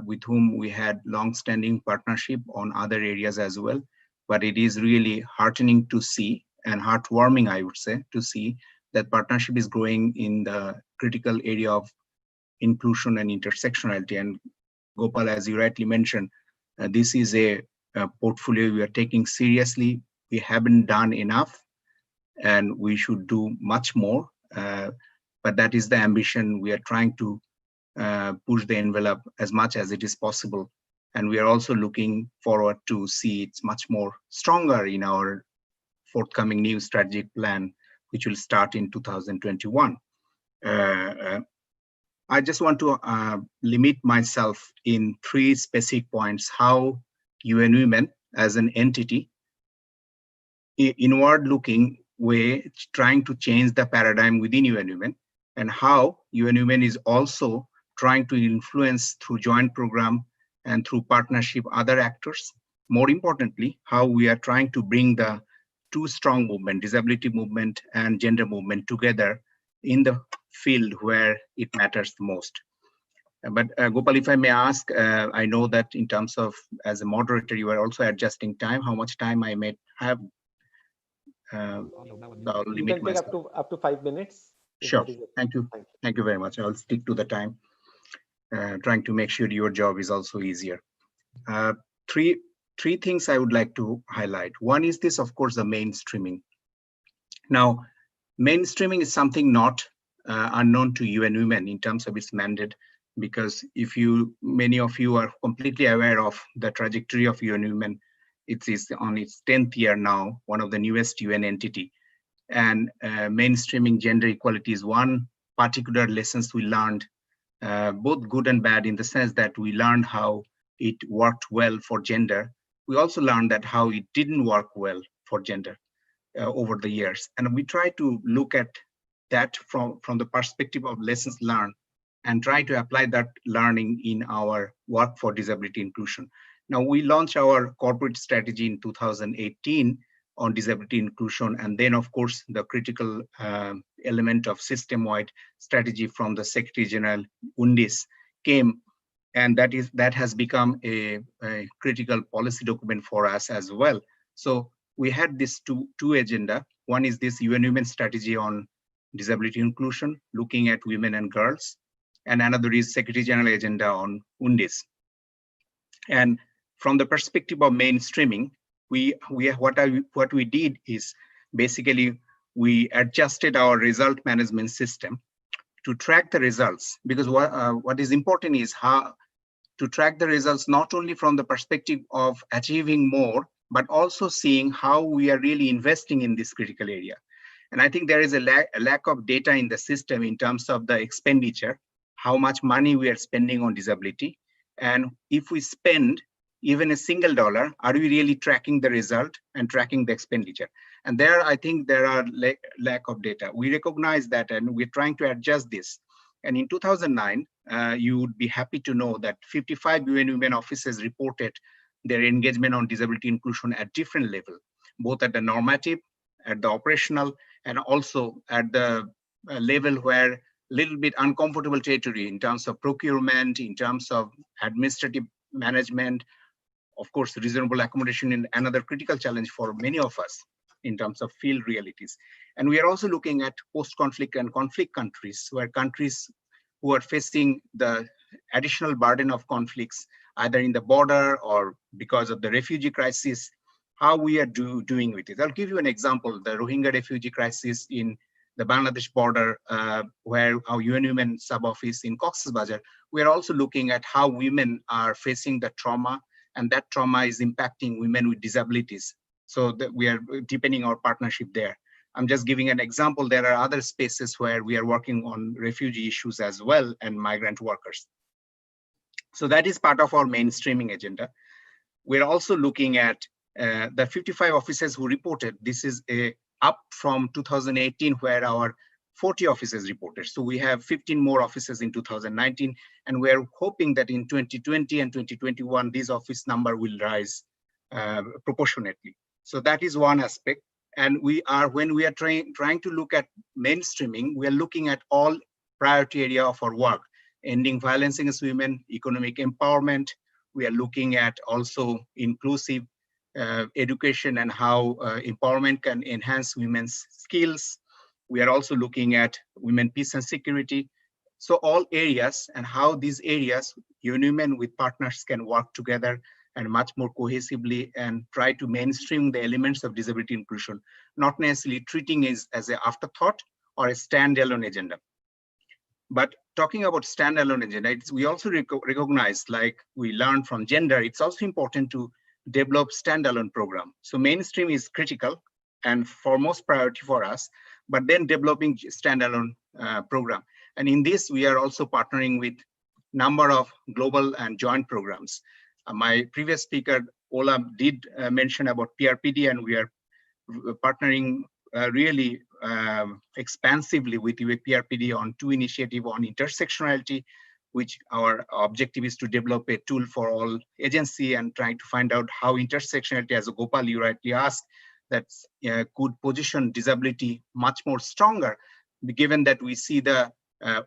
with whom we had long-standing partnership on other areas as well. But it is really heartening to see, and heartwarming, I would say, to see that partnership is growing in the critical area of inclusion and intersectionality. And Gopal, as you rightly mentioned, this is a portfolio we are taking seriously. We haven't done enough, and we should do much more. But that is the ambition. We are trying to push the envelope as much as it is possible. And we are also looking forward to see it's much more stronger in our forthcoming new strategic plan, which will start in 2021. I just want to limit myself in three specific points: how UN Women as an entity, inward-looking way, trying to change the paradigm within UN Women, and how UN Women is also trying to influence through joint program and through partnership other actors. More importantly, how we are trying to bring the two strong movement, disability movement and gender movement, together in the field where it matters the most. But Gopal, if I may ask, I know that in terms of, as a moderator, you are also adjusting time, how much time I may have. I'll you limit can take myself. up to 5 minutes. Sure, thank you. Thank you very much. I'll stick to the time, trying to make sure your job is also easier. Three things I would like to highlight. One is this, of course, the mainstreaming. Now, mainstreaming is something not unknown to UN Women in terms of its mandate, because if many of you are completely aware of the trajectory of UN Women, it is on its 10th year now, one of the newest UN entity. And mainstreaming gender equality is one particular lessons we learned, both good and bad, in the sense that we learned how it worked well for gender. We also learned that how it didn't work well for gender over the years. And we try to look at that from the perspective of lessons learned and try to apply that learning in our work for disability inclusion. Now, we launched our corporate strategy in 2018 on disability inclusion, and then, of course, the critical element of system-wide strategy from the Secretary General UNDIS came, and that has become a critical policy document for us as well. So we had this two agenda. One is this UN Women strategy on disability inclusion, looking at women and girls, and another is Secretary General agenda on UNDIS. And from the perspective of mainstreaming, what we did is basically we adjusted our result management system to track the results, because what is important is how to track the results not only from the perspective of achieving more, but also seeing how we are really investing in this critical area. And I think there is a lack of data in the system in terms of the expenditure, how much money we are spending on disability. And if we spend even a single dollar, are we really tracking the result and tracking the expenditure? And there, I think there are lack of data. We recognize that, and we're trying to adjust this. And in 2009, you would be happy to know that 55 UN Women offices reported their engagement on disability inclusion at different levels, both at the normative, at the operational, and also at the level where little bit uncomfortable territory in terms of procurement, in terms of administrative management, of course, reasonable accommodation in another critical challenge for many of us in terms of field realities. And we are also looking at post-conflict and conflict countries, where countries who are facing the additional burden of conflicts, either in the border or because of the refugee crisis, how we are doing with it. I'll give you an example, the Rohingya refugee crisis in the Bangladesh border, where our UN Women sub-office in Cox's Bazar, we are also looking at how women are facing the trauma, and that trauma is impacting women with disabilities. So that we are deepening our partnership there. I'm just giving an example. There are other spaces where we are working on refugee issues as well and migrant workers. So that is part of our mainstreaming agenda. We're also looking at the 55 offices who reported. This is up from 2018, where our 40 offices reported. So we have 15 more offices in 2019, and we're hoping that in 2020 and 2021, this office number will rise proportionately. So that is one aspect. And when we are trying to look at mainstreaming, we are looking at all priority area of our work, ending violence against women, economic empowerment. We are looking at also inclusive education and how empowerment can enhance women's skills. We are also looking at women, peace and security. So all areas, and how these areas, women with partners can work together and much more cohesively and try to mainstream the elements of disability inclusion, not necessarily treating it as an afterthought or a standalone agenda. But talking about standalone agenda, we also recognize, like we learned from gender, it's also important to develop standalone program. So mainstream is critical and foremost priority for us, but then developing standalone program. And in this, we are also partnering with number of global and joint programs. My previous speaker, Ola, did mention about PRPD, and we are partnering really expansively with PRPD on 2 initiatives on intersectionality, which our objective is to develop a tool for all agency and trying to find out how intersectionality, as Gopal, you rightly asked, that could position disability much more stronger, given that we see the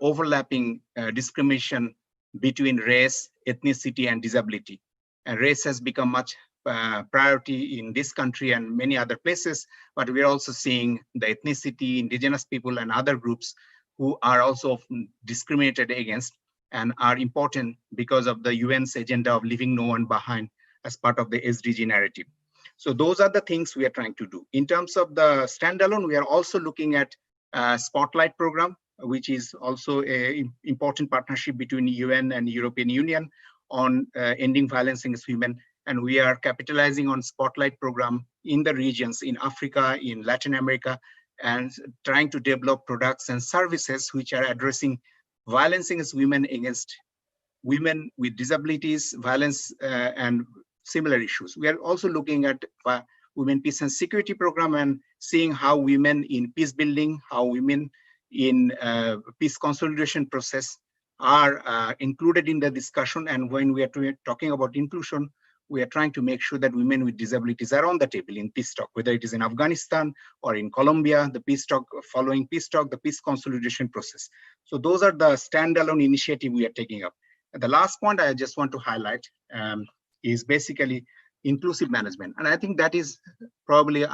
overlapping discrimination between race, ethnicity, and disability. And race has become much priority in this country and many other places, but we're also seeing the ethnicity, indigenous people, and other groups who are also often discriminated against and are important because of the UN's agenda of leaving no one behind as part of the SDG narrative. So those are the things we are trying to do. In terms of the standalone, we are also looking at Spotlight program, which is also an important partnership between UN and European Union on ending violence against women. And we are capitalizing on Spotlight program in the regions in Africa, in Latin America, and trying to develop products and services which are addressing violence against women with disabilities, violence and similar issues. We are also looking at Women, Peace and Security program and seeing how women in peace building, how women in peace consolidation process are included in the discussion. And when we are talking about inclusion, we are trying to make sure that women with disabilities are on the table in peace talk, whether it is in Afghanistan or in Colombia, the peace talk, following peace talk, the peace consolidation process. So those are the standalone initiative we are taking up. And the last point I just want to highlight is basically inclusive management. And I think that is probably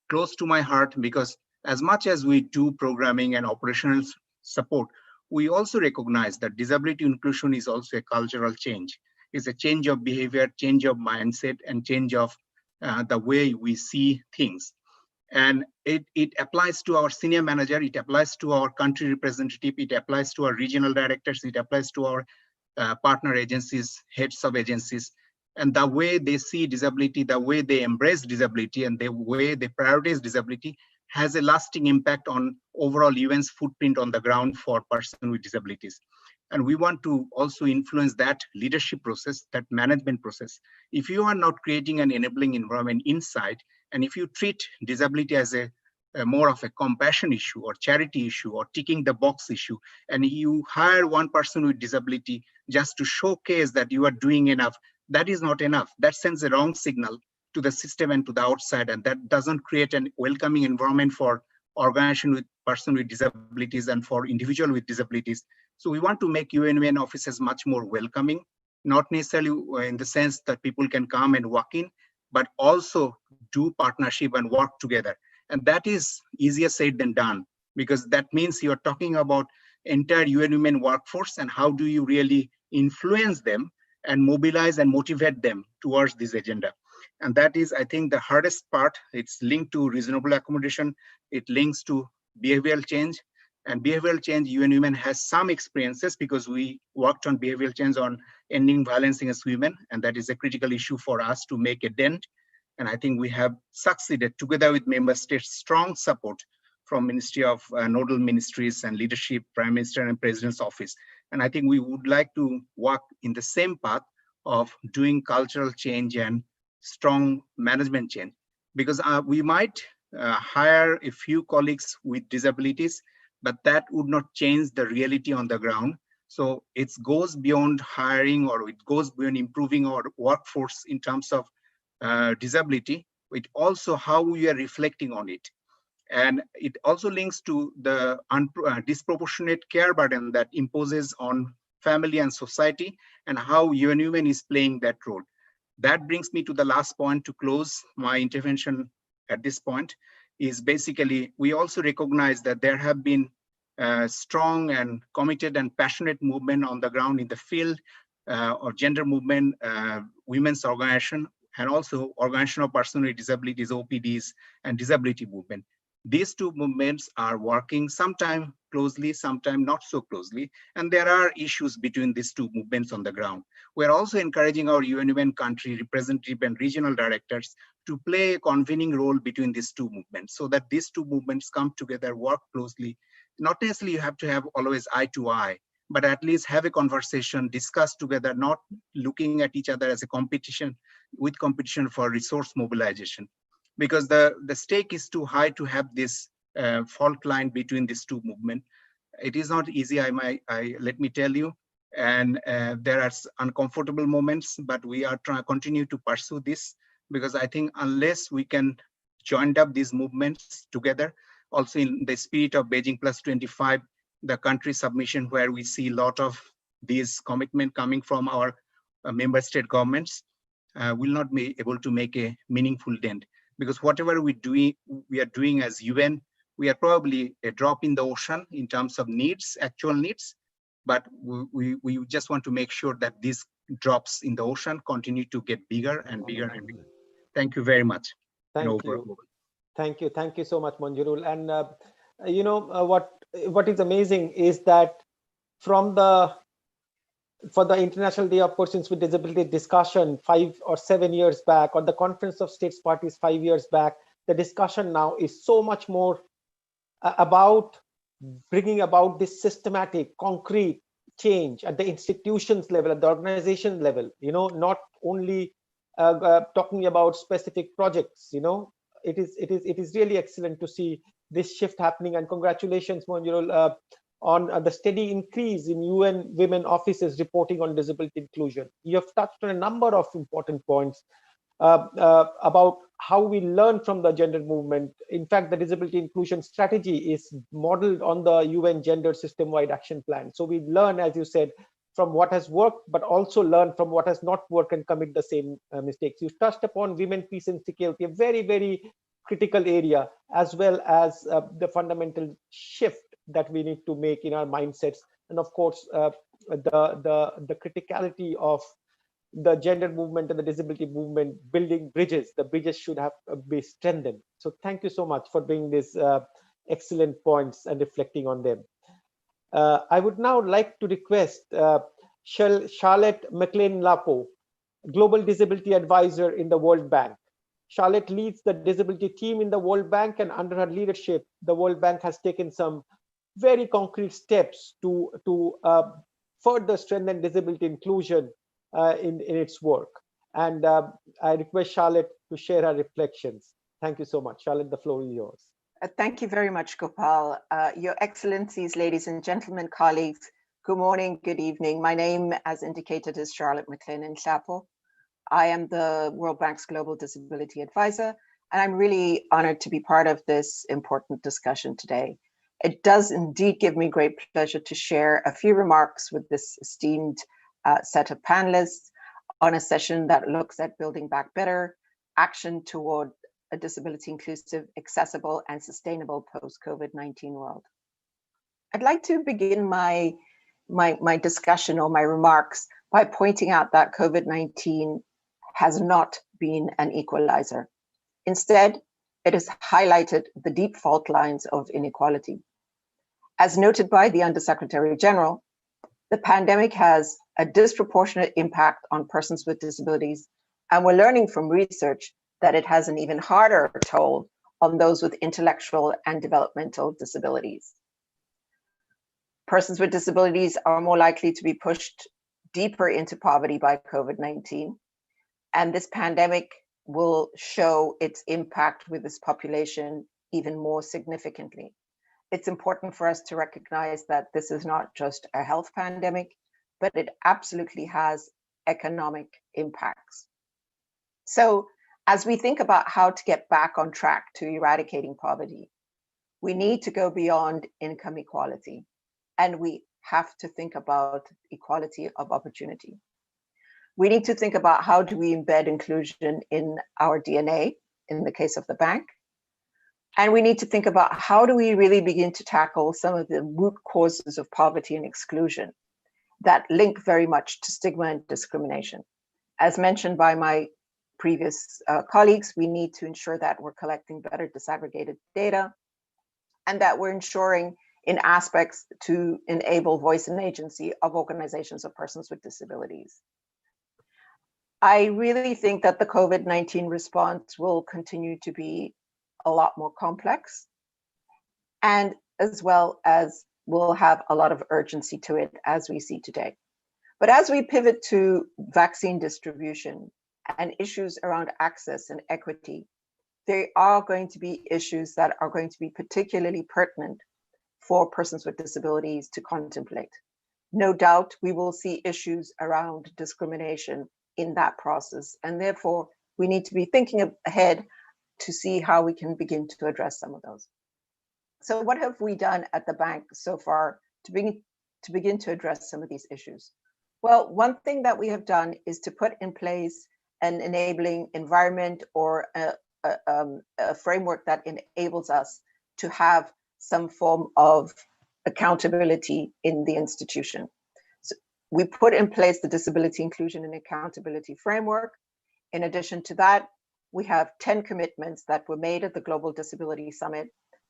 close to my heart, because as much as we do programming and operational support, we also recognize that disability inclusion is also a cultural change. It's a change of behavior, change of mindset, and change of the way we see things. And it applies to our senior manager, it applies to our country representative, it applies to our regional directors, it applies to our partner agencies, heads of agencies. And the way they see disability, the way they embrace disability, and the way they prioritize disability has a lasting impact on overall UN's footprint on the ground for persons with disabilities. And we want to also influence that leadership process, that management process. If you are not creating an enabling environment inside, and if you treat disability as a more of a compassion issue or charity issue or ticking the box issue, and you hire one person with disability just to showcase that you are doing enough, that is not enough. That sends a wrong signal to the system and to the outside, and that doesn't create an welcoming environment for organization with person with disabilities and for individual with disabilities. So we want to make UN offices much more welcoming, not necessarily in the sense that people can come and walk in, but also do partnership and work together. And that is easier said than done, because that means you're talking about entire UN Women workforce and how do you really influence them and mobilize and motivate them towards this agenda. And that is, I think, the hardest part. It's linked to reasonable accommodation. It links to behavioral change. And behavioral change, UN Women has some experiences because we worked on behavioral change on ending violence against women. And that is a critical issue for us to make a dent. And I think we have succeeded together with member states, strong support from Ministry of Nodal Ministries and leadership, Prime Minister and President's Office. And I think we would like to walk in the same path of doing cultural change and strong management change, because we might hire a few colleagues with disabilities, but that would not change the reality on the ground. So it goes beyond hiring, or it goes beyond improving our workforce in terms of disability. It also how we are reflecting on it. And it also links to the disproportionate care burden that imposes on family and society, and how UN Women is playing that role. That brings me to the last point to close my intervention at this point, is basically we also recognize that there have been strong and committed and passionate movement on the ground in the field of gender movement, women's organization, and also organization of persons with disabilities, OPDs, and disability movement. These two movements are working sometime closely, sometime not so closely, and there are issues between these two movements on the ground. We're also encouraging our UN Women country representative and regional directors to play a convening role between these two movements, so that these two movements come together, work closely. Not necessarily you have to have always eye to eye, but at least have a conversation, discuss together, not looking at each other as a competition for resource mobilization. Because the stake is too high to have this fault line between these two movements. It is not easy, let me tell you, and there are uncomfortable moments, but we are trying to continue to pursue this, because I think unless we can join up these movements together, also in the spirit of Beijing Plus 25, the country submission, where we see a lot of these commitment coming from our member state governments, will not be able to make a meaningful dent. Because whatever we are doing as UN, we are probably a drop in the ocean in terms of needs, actual needs, but we just want to make sure that these drops in the ocean continue to get bigger and bigger and bigger. Thank you very much. Thank you. Thank you so much, Manjurul. And you know what is amazing is that for the International Day of Persons with Disabilities discussion 5 or 7 years back, or the Conference of States Parties 5 years back, the discussion now is so much more about bringing about this systematic, concrete change at the institutions level, at the organization level, you know, not only talking about specific projects. You know, it is really excellent to see this shift happening, and congratulations, Manjurul, on the steady increase in UN women offices reporting on disability inclusion. You have touched on a number of important points about how we learn from the gender movement. In fact, the disability inclusion strategy is modeled on the UN Gender System-Wide Action Plan. So we learn, as you said, from what has worked, but also learn from what has not worked and commit the same mistakes. You touched upon women, peace and security, a very, very critical area, as well as the fundamental shift that we need to make in our mindsets, and of course the criticality of the gender movement and the disability movement, building bridges. The bridges should have be strengthened. So thank you so much for bringing these excellent points and reflecting on them. I would now like to request Charlotte McLean-Lapo, Global Disability Advisor in the World Bank. Charlotte leads the disability team in the World Bank, and under her leadership, the World Bank has taken some very concrete steps to further strengthen disability inclusion in its work. And I request Charlotte to share her reflections. Thank you so much. Charlotte, the floor is yours. Thank you very much, Gopal. Your Excellencies, ladies and gentlemen, colleagues, good morning, good evening. My name, as indicated, is Charlotte McLean-Lapo. I am the World Bank's Global Disability Advisor, and I'm really honored to be part of this important discussion today. It does indeed give me great pleasure to share a few remarks with this esteemed set of panelists on a session that looks at building back better, action toward a disability inclusive, accessible, and sustainable post-COVID-19 world. I'd like to begin my discussion or my remarks by pointing out that COVID-19 has not been an equalizer. Instead, it has highlighted the deep fault lines of inequality. As noted by the Undersecretary General, the pandemic has a disproportionate impact on persons with disabilities, and we're learning from research that it has an even harder toll on those with intellectual and developmental disabilities. Persons with disabilities are more likely to be pushed deeper into poverty by COVID-19, and this pandemic will show its impact with this population even more significantly. It's important for us to recognize that this is not just a health pandemic, but it absolutely has economic impacts. So, as we think about how to get back on track to eradicating poverty, we need to go beyond income equality, and we have to think about equality of opportunity. We need to think about how do we embed inclusion in our DNA, in the case of the bank, and we need to think about how do we really begin to tackle some of the root causes of poverty and exclusion that link very much to stigma and discrimination. As mentioned by my previous colleagues, we need to ensure that we're collecting better disaggregated data and that we're ensuring in aspects to enable voice and agency of organizations of persons with disabilities. I really think that the COVID-19 response will continue to be a lot more complex, and as well as will have a lot of urgency to it as we see today. But as we pivot to vaccine distribution and issues around access and equity, there are going to be issues that are going to be particularly pertinent for persons with disabilities to contemplate. No doubt we will see issues around discrimination in that process, and therefore we need to be thinking ahead to see how we can begin to address some of those. So what have we done at the bank so far to begin to address some of these issues? Well, one thing that we have done is to put in place an enabling environment or a framework that enables us to have some form of accountability in the institution. So we put in place the Disability Inclusion and Accountability Framework. In addition to that, we have 10 commitments that were made at the Global Disability Summit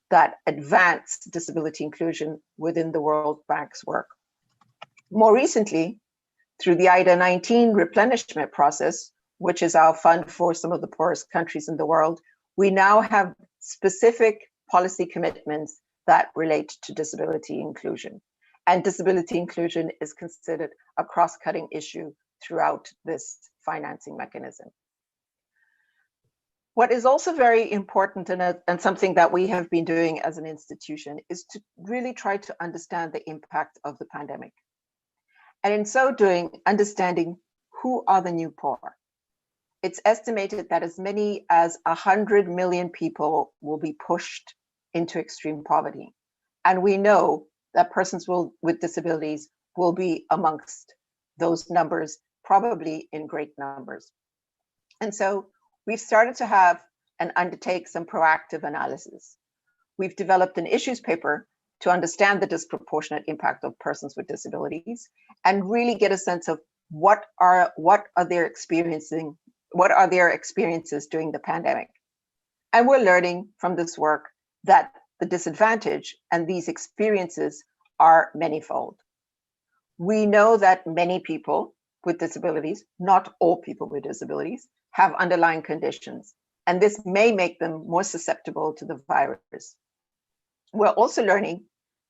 that advance disability inclusion within the World Bank's work. More recently, through the IDA 19 replenishment process, which is our fund for some of the poorest countries in the world, we now have specific policy commitments that relate to disability inclusion. And disability inclusion is considered a cross-cutting issue throughout this financing mechanism. What is also very important and something that we have been doing as an institution is to really try to understand the impact of the pandemic. And in so doing, understanding who are the new poor. It's estimated that as many as 100 million people will be pushed into extreme poverty. And we know that persons with disabilities will be amongst those numbers, probably in great numbers. And so we've started to have and undertake some proactive analysis. We've developed an issues paper to understand the disproportionate impact of persons with disabilities and really get a sense of what are their experiencing, what are their experiences during the pandemic. And we're learning from this work that the disadvantage and these experiences are manifold. We know that many people with disabilities, not all people with disabilities, have underlying conditions, and this may make them more susceptible to the virus. We're also learning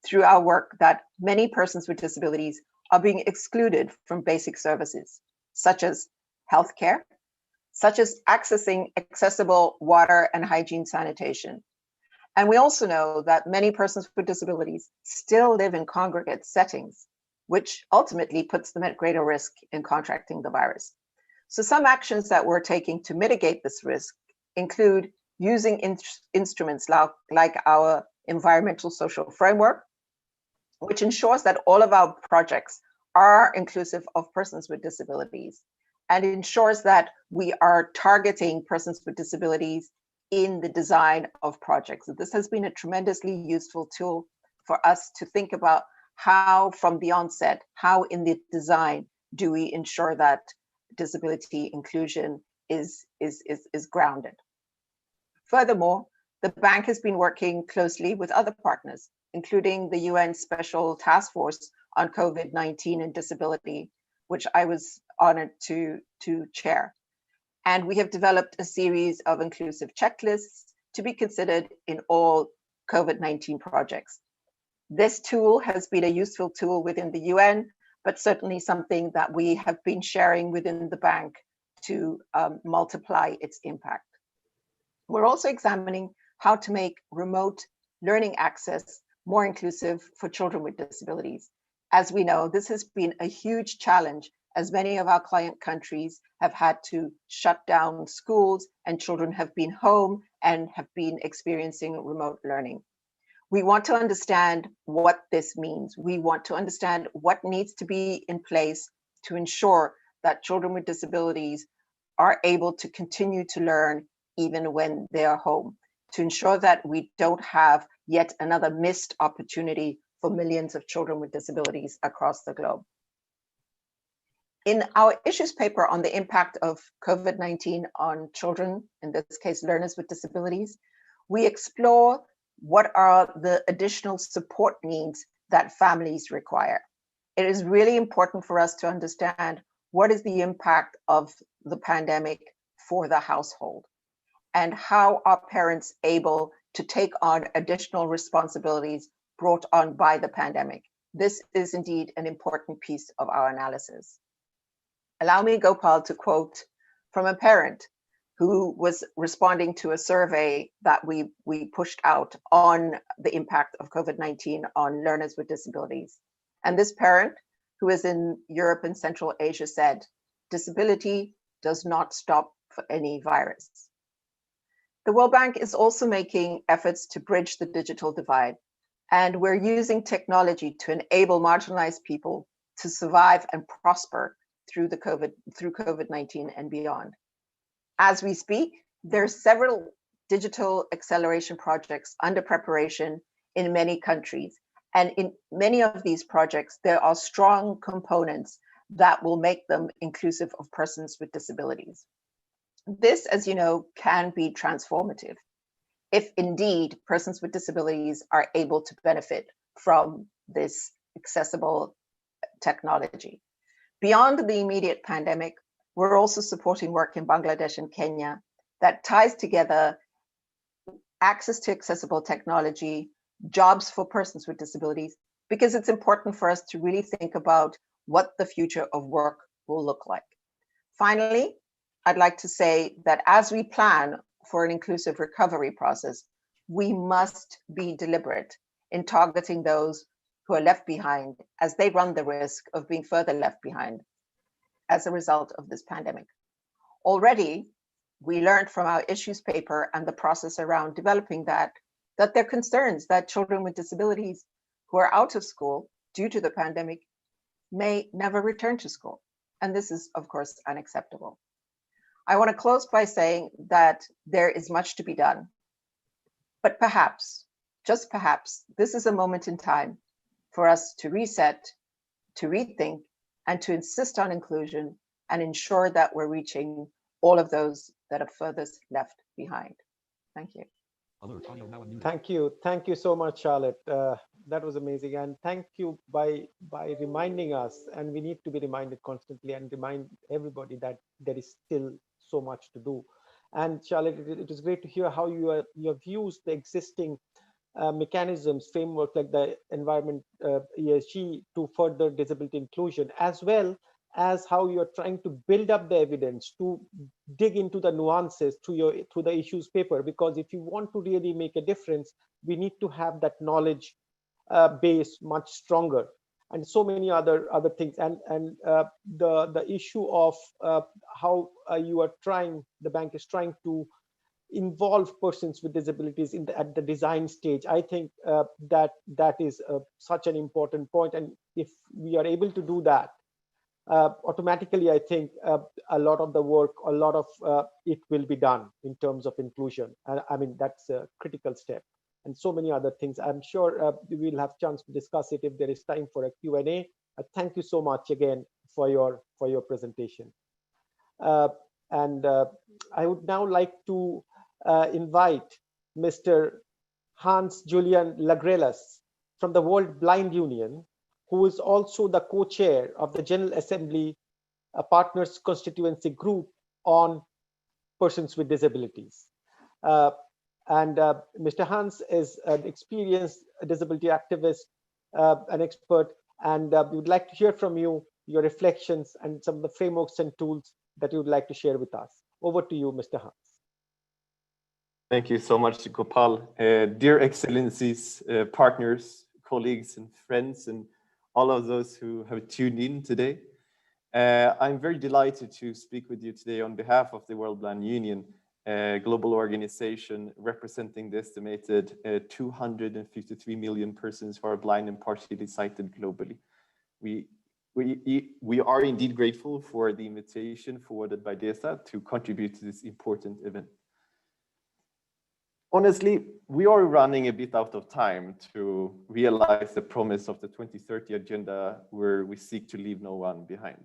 through our work that many persons with disabilities are being excluded from basic services, such as healthcare, such as accessing accessible water and hygiene sanitation. And we also know that many persons with disabilities still live in congregate settings, which ultimately puts them at greater risk in contracting the virus. So some actions that we're taking to mitigate this risk include using instruments like our environmental social framework, which ensures that all of our projects are inclusive of persons with disabilities and ensures that we are targeting persons with disabilities in the design of projects. This has been a tremendously useful tool for us to think about how from the onset, how in the design do we ensure that disability inclusion is grounded. Furthermore, the bank has been working closely with other partners, including the UN Special Task Force on COVID-19 and Disability, which I was honored to chair. And we have developed a series of inclusive checklists to be considered in all COVID-19 projects. This tool has been a useful tool within the UN, but certainly something that we have been sharing within the bank to multiply its impact. We're also examining how to make remote learning access more inclusive for children with disabilities. As we know, this has been a huge challenge as many of our client countries have had to shut down schools and children have been home and have been experiencing remote learning. We want to understand what this means. We want to understand what needs to be in place to ensure that children with disabilities are able to continue to learn even when they are home, to ensure that we don't have yet another missed opportunity for millions of children with disabilities across the globe. In our issues paper on the impact of COVID-19 on children, in this case, learners with disabilities, we explore what are the additional support needs that families require. It is really important for us to understand what is the impact of the pandemic for the household and how are parents able to take on additional responsibilities brought on by the pandemic. This is indeed an important piece of our analysis. Allow me, Gopal, to quote from a parent who was responding to a survey that we pushed out on the impact of COVID-19 on learners with disabilities. And this parent, who is in Europe and Central Asia, said, "Disability does not stop for any virus." The World Bank is also making efforts to bridge the digital divide, and we're using technology to enable marginalized people to survive and prosper through COVID-19 and beyond. As we speak, there are several digital acceleration projects under preparation in many countries. And in many of these projects, there are strong components that will make them inclusive of persons with disabilities. This, as you know, can be transformative if indeed persons with disabilities are able to benefit from this accessible technology. Beyond the immediate pandemic, we're also supporting work in Bangladesh and Kenya that ties together access to accessible technology, jobs for persons with disabilities, because it's important for us to really think about what the future of work will look like. Finally, I'd like to say that as we plan for an inclusive recovery process, we must be deliberate in targeting those who are left behind as they run the risk of being further left behind as a result of this pandemic. Already, we learned from our issues paper and the process around developing that there are concerns that children with disabilities who are out of school due to the pandemic may never return to school. And this is, of course, unacceptable. I want to close by saying that there is much to be done, but perhaps, just perhaps, this is a moment in time for us to reset, to rethink, and to insist on inclusion and ensure that we're reaching all of those that are furthest left behind. Thank you. Thank you so much, Charlotte. That was amazing, and thank you by reminding us, and we need to be reminded constantly and remind everybody that there is still so much to do. And Charlotte, it is great to hear how you have used the existing mechanisms, framework like the environment ESG to further disability inclusion, as well as how you are trying to build up the evidence to dig into the nuances through the issues paper. Because if you want to really make a difference, we need to have that knowledge base much stronger, and so many other things. And the issue of how the bank is trying to involve persons with disabilities at the design stage. I think that is such an important point, and if we are able to do that, automatically, I think a lot of the work, a lot of it will be done in terms of inclusion. I mean, that's a critical step, and so many other things. I'm sure we will have chance to discuss it if there is time for a Q&A. Thank you so much again for your presentation. And I would now like to invite Mr. Hans Julian Lagrelas from the World Blind Union, who is also the co-chair of the General Assembly Partners Constituency Group on Persons with Disabilities. Mr. Hans is an experienced disability activist, an expert, and we would like to hear from you, your reflections and some of the frameworks and tools that you would like to share with us. Over to you, Mr. Hans. Thank you so much, Gopal. Dear Excellencies, partners, colleagues, and friends, and all of those who have tuned in today. I'm very delighted to speak with you today on behalf of the World Blind Union, a global organization representing the estimated 253 million persons who are blind and partially sighted globally. We are indeed grateful for the invitation forwarded by DESA to contribute to this important event. Honestly, we are running a bit out of time to realize the promise of the 2030 agenda, where we seek to leave no one behind.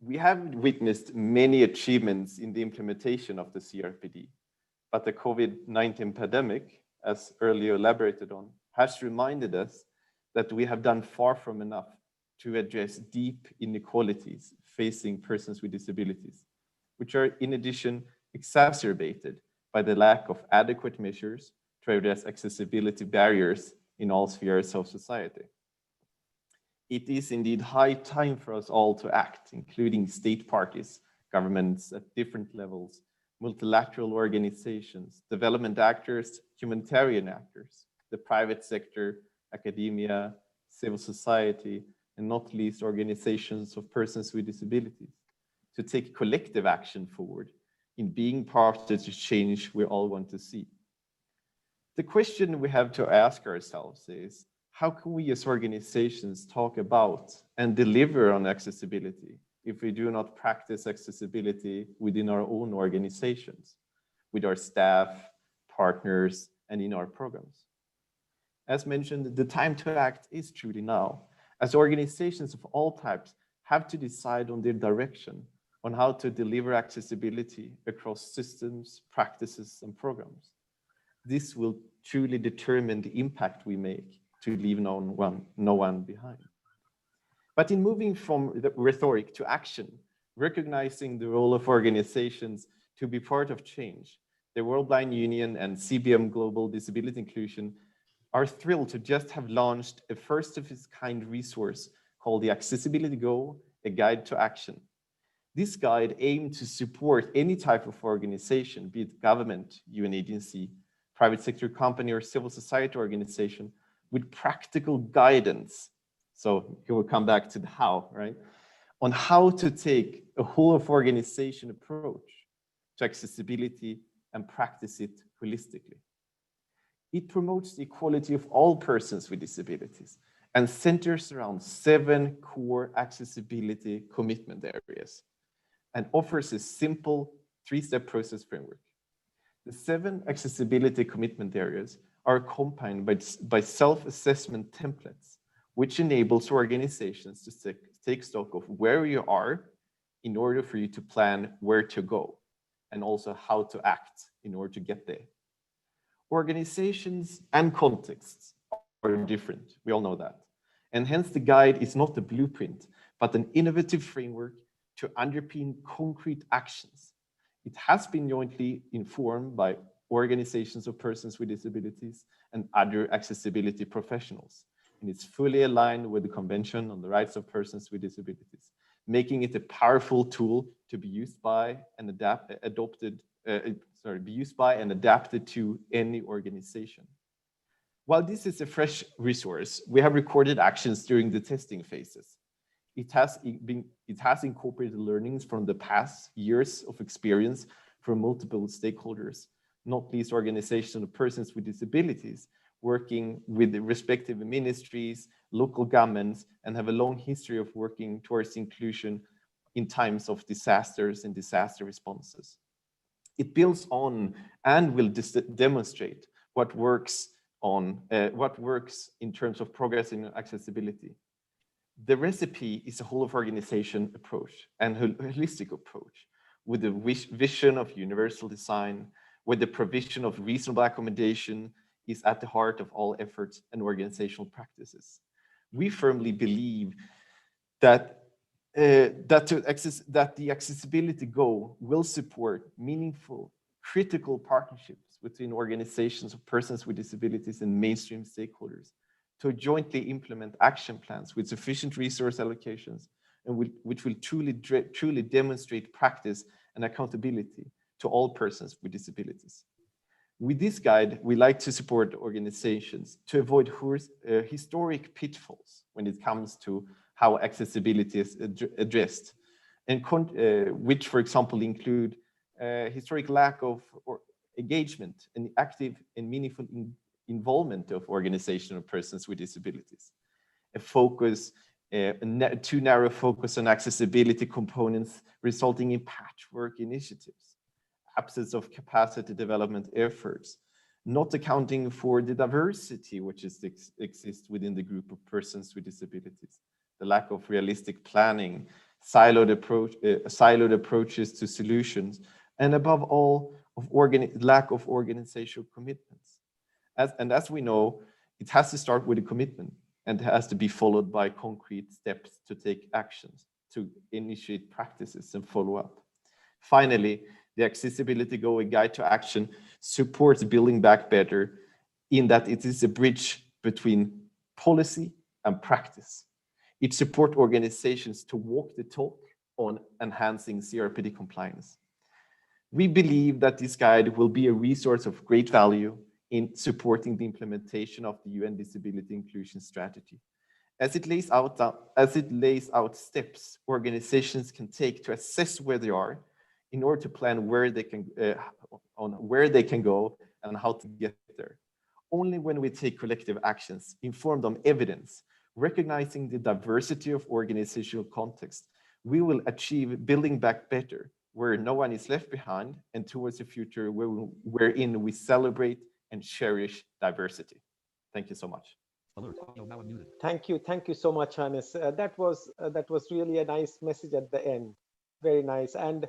We have witnessed many achievements in the implementation of the CRPD, but the COVID-19 pandemic, as earlier elaborated on, has reminded us that we have done far from enough to address deep inequalities facing persons with disabilities, which are in addition exacerbated by the lack of adequate measures to address accessibility barriers in all spheres of society. It is indeed high time for us all to act, including state parties, governments at different levels, multilateral organizations, development actors, humanitarian actors, the private sector, academia, civil society, and not least organizations of persons with disabilities, to take collective action forward in being part of the change we all want to see. The question we have to ask ourselves is, how can we as organizations talk about and deliver on accessibility if we do not practice accessibility within our own organizations, with our staff, partners, and in our programs? As mentioned, the time to act is truly now, as organizations of all types have to decide on their direction on how to deliver accessibility across systems, practices, and programs. This will truly determine the impact we make to leave no one behind. But in moving from the rhetoric to action, recognizing the role of organizations to be part of change, the World Blind Union and CBM Global Disability Inclusion are thrilled to just have launched a first of its kind resource called the Accessibility Go, a guide to action. This guide aimed to support any type of organization, be it government, UN agency, private sector company, or civil society organization, with practical guidance. So here we'll come back to the how, right? On how to take a whole of organization approach to accessibility and practice it holistically. It promotes the equality of all persons with disabilities and centers around 7 core accessibility commitment areas, and offers a simple 3-step process framework. The 7 accessibility commitment areas are accompanied by self-assessment templates, which enables organizations take stock of where you are in order for you to plan where to go and also how to act in order to get there. Organizations and contexts are different, we all know that. And hence the guide is not a blueprint, but an innovative framework to underpin concrete actions. It has been jointly informed by organizations of persons with disabilities and other accessibility professionals. And it's fully aligned with the Convention on the Rights of Persons with Disabilities, making it a powerful tool to be used by and adapted to any organization. While this is a fresh resource, we have recorded actions during the testing phases. It has incorporated learnings from the past years of experience from multiple stakeholders, not least organizations of persons with disabilities, working with the respective ministries, local governments, and have a long history of working towards inclusion in times of disasters and disaster responses. It builds on and will demonstrate what works in terms of progressing accessibility. The recipe is a whole of organization approach and holistic approach with the vision of universal design, where the provision of reasonable accommodation is at the heart of all efforts and organizational practices. We firmly believe that the accessibility goal will support meaningful, critical partnerships between organizations of persons with disabilities and mainstream stakeholders to jointly implement action plans with sufficient resource allocations and which will truly demonstrate practice and accountability to all persons with disabilities. With this guide, we like to support organizations to avoid historic pitfalls when it comes to how accessibility is addressed, and which, for example, include historic lack of engagement and active and meaningful involvement of organizational persons with disabilities, too narrow focus on accessibility components resulting in patchwork initiatives, absence of capacity development efforts, not accounting for the diversity which exists within the group of persons with disabilities, the lack of realistic planning, siloed approaches to solutions, and above all, lack of organizational commitments. As we know, it has to start with a commitment and it has to be followed by concrete steps to take actions, to initiate practices and follow up. Finally, the Accessibility Go, a guide to action, supports building back better in that it is a bridge between policy and practice. It supports organizations to walk the talk on enhancing CRPD compliance. We believe that this guide will be a resource of great value in supporting the implementation of the UN Disability Inclusion Strategy, as it lays out steps organizations can take to assess where they are in order to plan where they can go and how to get there. Only when we take collective actions informed on evidence, recognizing the diversity of organizational context, we will achieve building back better, where no one is left behind, and towards a future wherein we celebrate and cherish diversity. Thank you so much. Thank you so much, Hannes. That was really a nice message at the end. Very nice. And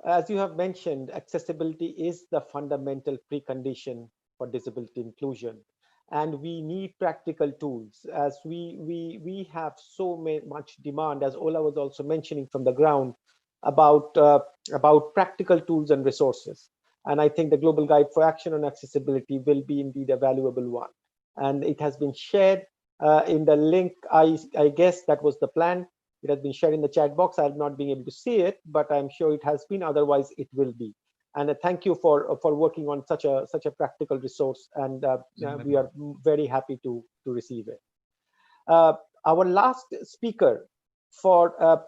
as you have mentioned, accessibility is the fundamental precondition for disability inclusion. And we need practical tools, as we have so much demand, as Ola was also mentioning from the ground, about practical tools and resources. And I think the Global Guide for Action on Accessibility will be indeed a valuable one. And it has been shared in the link. I guess that was the plan. It has been shared in the chat box. I have not been able to see it, but I'm sure it has been. Otherwise, it will be. And thank you for working on such a practical resource. And we are very happy to receive it. Our last speaker for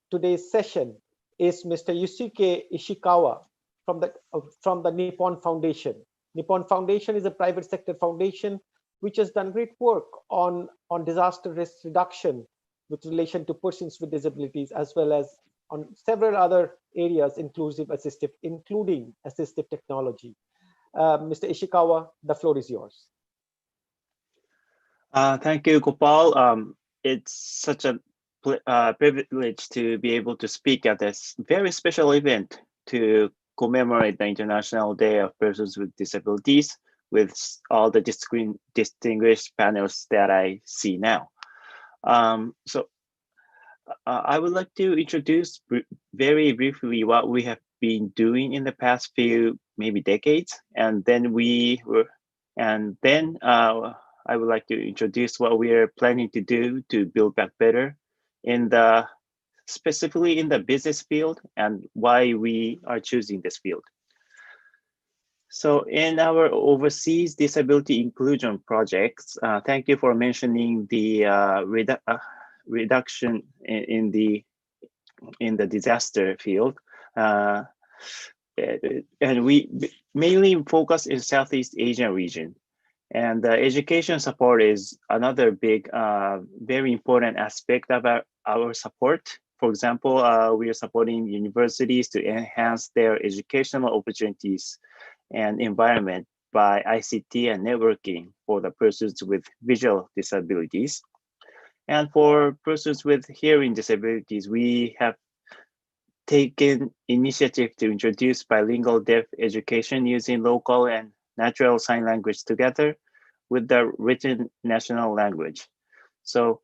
today's session is Mr. Yusuke Ishikawa from the Nippon Foundation. Nippon Foundation is a private sector foundation which has done great work on disaster risk reduction with relation to persons with disabilities, as well as on several other areas, including assistive technology. Mr. Ishikawa, the floor is yours. Thank you, Gopal. It's such a privilege to be able to speak at this very special event to commemorate the International Day of Persons with Disabilities with all the distinguished panels that I see now. I would like to introduce very briefly what we have been doing in the past few maybe decades, and then I would like to introduce what we are planning to do to build back better specifically in the business field and why we are choosing this field. So in our overseas disability inclusion projects, thank you for mentioning the reduction in the disaster field. And we mainly focus in Southeast Asian region. And education support is another big, very important aspect of our support. For example, we are supporting universities to enhance their educational opportunities and environment by ICT and networking for the persons with visual disabilities. And for persons with hearing disabilities, we have taken initiative to introduce bilingual deaf education using local and natural sign language together with the written national language. So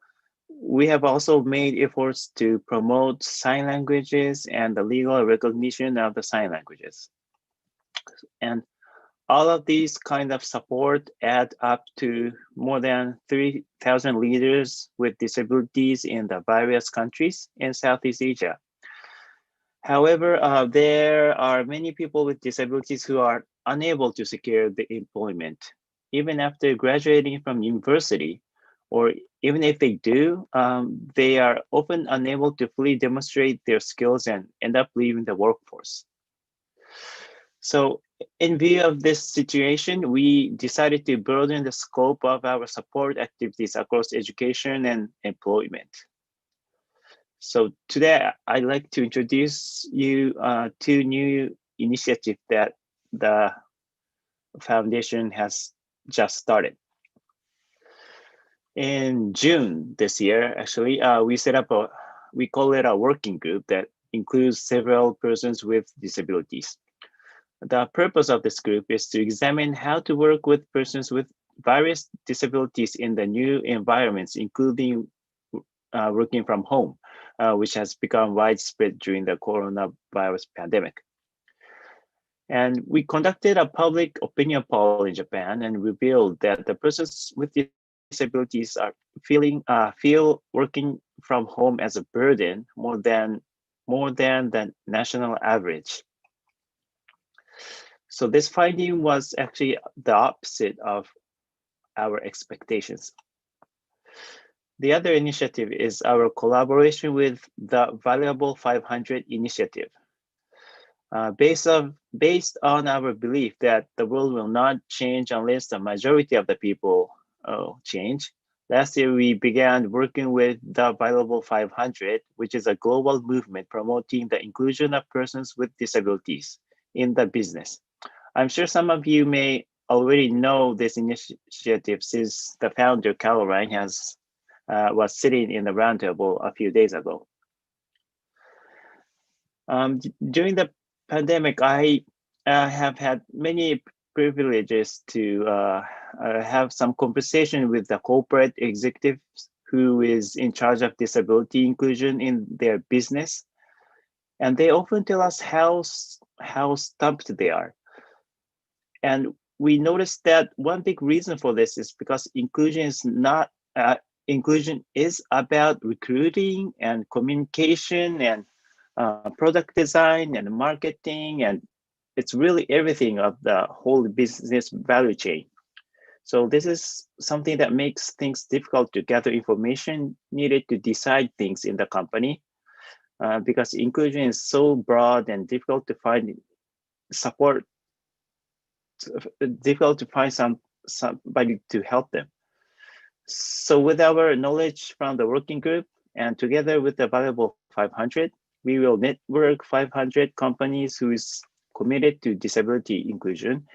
we have also made efforts to promote sign languages and the legal recognition of the sign languages. And all of these kind of support add up to more than 3,000 leaders with disabilities in the various countries in Southeast Asia. However, there are many people with disabilities who are unable to secure the employment, even after graduating from university, or even if they do, they are often unable to fully demonstrate their skills and end up leaving the workforce. So in view of this situation, we decided to broaden the scope of our support activities across education and employment. So today, I'd like to introduce you two new initiatives that the foundation has just started. In June this year, actually, we set up we call it a working group that includes several persons with disabilities. The purpose of this group is to examine how to work with persons with various disabilities in the new environments, including working from home, which has become widespread during the coronavirus pandemic. And we conducted a public opinion poll in Japan and revealed that the persons with disabilities are feel working from home as a burden more than the national average. So this finding was actually the opposite of our expectations. The other initiative is our collaboration with the Valuable 500 initiative. Based on our belief that the world will not change unless the majority of the people change, last year we began working with the Valuable 500, which is a global movement promoting the inclusion of persons with disabilities in the business. I'm sure some of you may already know this initiative since the founder, Caroline, was sitting in the roundtable a few days ago. During the pandemic, I have had many privileges to have some conversation with the corporate executives who is in charge of disability inclusion in their business. And they often tell us how stumped they are. And we noticed that one big reason for this is because inclusion is about recruiting and communication and product design and marketing, and it's really everything of the whole business value chain. So this is something that makes things difficult to gather information needed to decide things in the company, because inclusion is so broad and difficult to find support, difficult to find somebody to help them. So with our knowledge from the working group and together with the Valuable 500, we will network 500 companies who is committed to disability inclusion,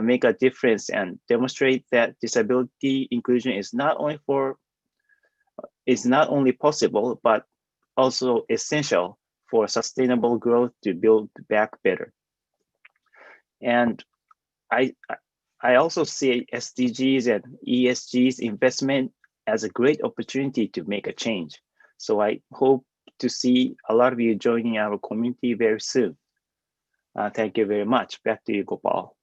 make a difference and demonstrate that disability inclusion is not only is not only possible, but also essential for sustainable growth to build back better. And I also see SDGs and ESGs investment as a great opportunity to make a change. So I hope to see a lot of you joining our community very soon. Thank you very much. Back to you, Gopal.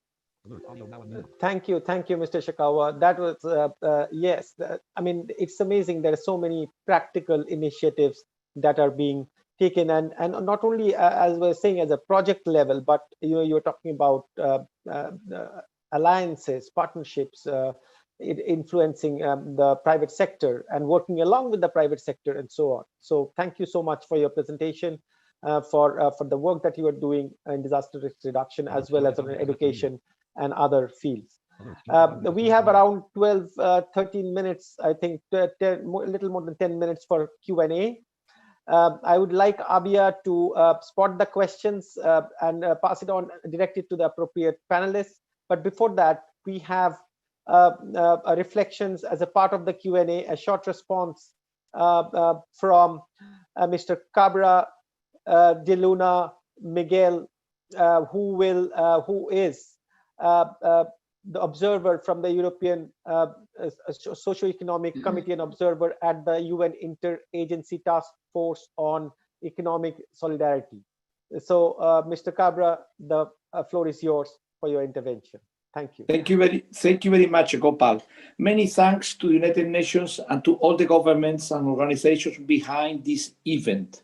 Thank you, Mr. Shikawa. That was yes. I mean, it's amazing. There are so many practical initiatives that are being taken, and not only as we're saying as a project level, but you're talking about alliances, partnerships, influencing the private sector and working along with the private sector and so on. So thank you so much for your presentation, for the work that you are doing in disaster risk reduction as well as on education and other fields. We have around 13 minutes, I think, a little more than 10 minutes for Q&A. I would like Abia to spot the questions and pass it on, direct it to the appropriate panelists. But before that, we have reflections as a part of the Q&A, a short response from Mr. Cabra de Luna Miguel, who is the observer from the European Socio-Economic Committee and observer at the UN Interagency Task Force on Economic Solidarity. So, Mr. Cabra, the floor is yours for your intervention. Thank you. Thank you very much, Gopal. Many thanks to the United Nations and to all the governments and organizations behind this event.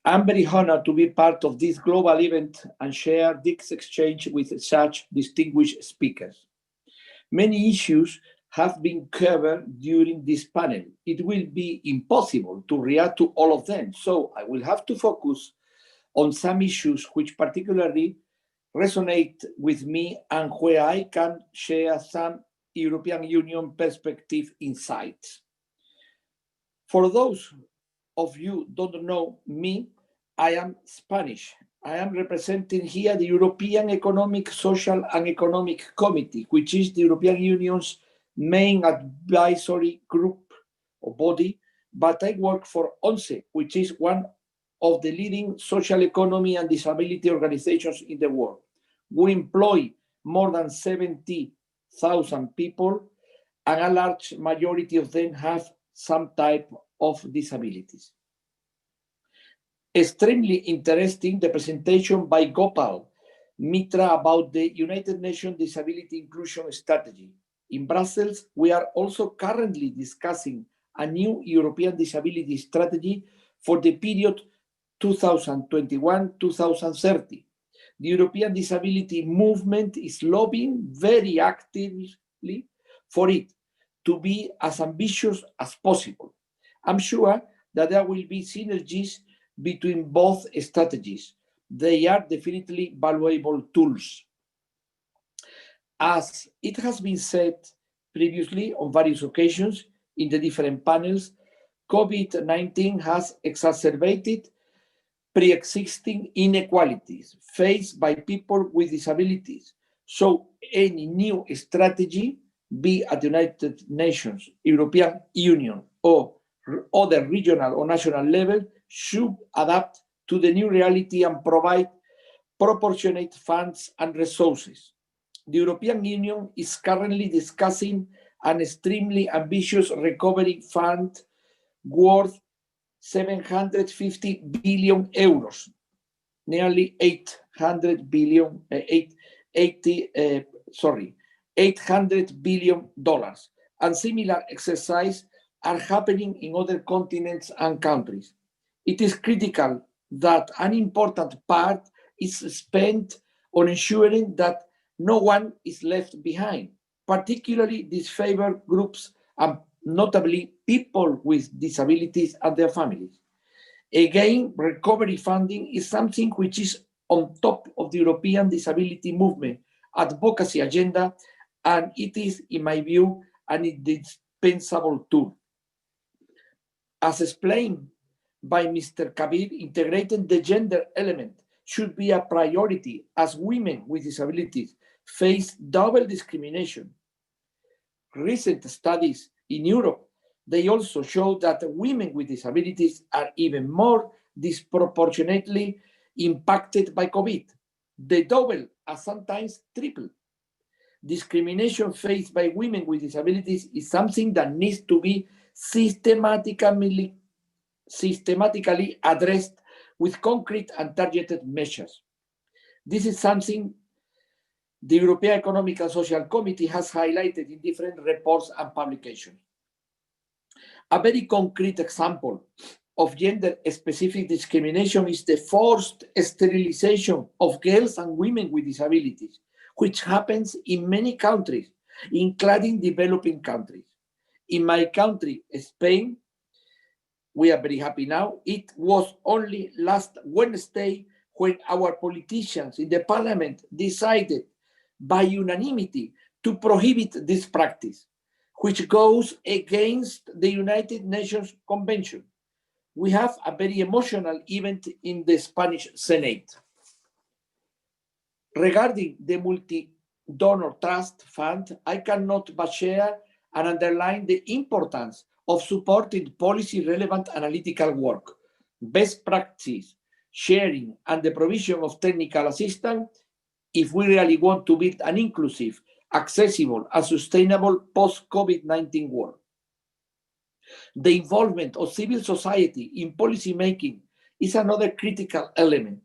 I'm very honored to be part of this global event and share this exchange with such distinguished speakers. Many issues have been covered during this panel. It will be impossible to react to all of them, so I will have to focus on some issues which particularly resonate with me and where I can share some European Union perspective insights. For those of you who don't know me, I am Spanish. I am representing here the European Economic, Social and Economic Committee, which is the European Union's main advisory group or body, but I work for ONCE, which is one of the leading social economy and disability organizations in the world. We employ more than 70,000 people, and a large majority of them have some type of disabilities. Extremely interesting, the presentation by Gopal Mitra about the United Nations Disability Inclusion Strategy. In Brussels, we are also currently discussing a new European disability strategy for the period 2021-2030. The European disability movement is lobbying very actively for it to be as ambitious as possible. I'm sure that there will be synergies between both strategies. They are definitely valuable tools. As it has been said previously on various occasions in the different panels, COVID-19 has exacerbated pre-existing inequalities faced by people with disabilities. So any new strategy, be at the United Nations, European Union, or other regional or national level, should adapt to the new reality and provide proportionate funds and resources. The European Union is currently discussing an extremely ambitious recovery fund worth 750 billion euros, nearly 800 billion dollars, and similar exercises are happening in other continents and countries. It is critical that an important part is spent on ensuring that no one is left behind, particularly disfavored groups and notably people with disabilities and their families. Again, recovery funding is something which is on top of the European disability movement advocacy agenda, and it is, in my view, an indispensable tool. As explained by Mr. Kabir, integrating the gender element should be a priority as women with disabilities face double discrimination. Recent studies in Europe They also show that women with disabilities are even more disproportionately impacted by COVID. They double and sometimes triple. Discrimination faced by women with disabilities is something that needs to be systematically addressed with concrete and targeted measures. This is something the European Economic and Social Committee has highlighted in different reports and publications. A very concrete example of gender-specific discrimination is the forced sterilization of girls and women with disabilities, which happens in many countries, including developing countries. In my country, Spain, we are very happy now. It was only last Wednesday when our politicians in the parliament decided by unanimity to prohibit this practice, which goes against the United Nations Convention. We have a very emotional event in the Spanish Senate. Regarding the multi-donor trust fund, I cannot but share and underline the importance of supporting policy-relevant analytical work, best practice sharing, and the provision of technical assistance if we really want to build an inclusive, accessible, and sustainable post-COVID-19 world. The involvement of civil society in policy making is another critical element.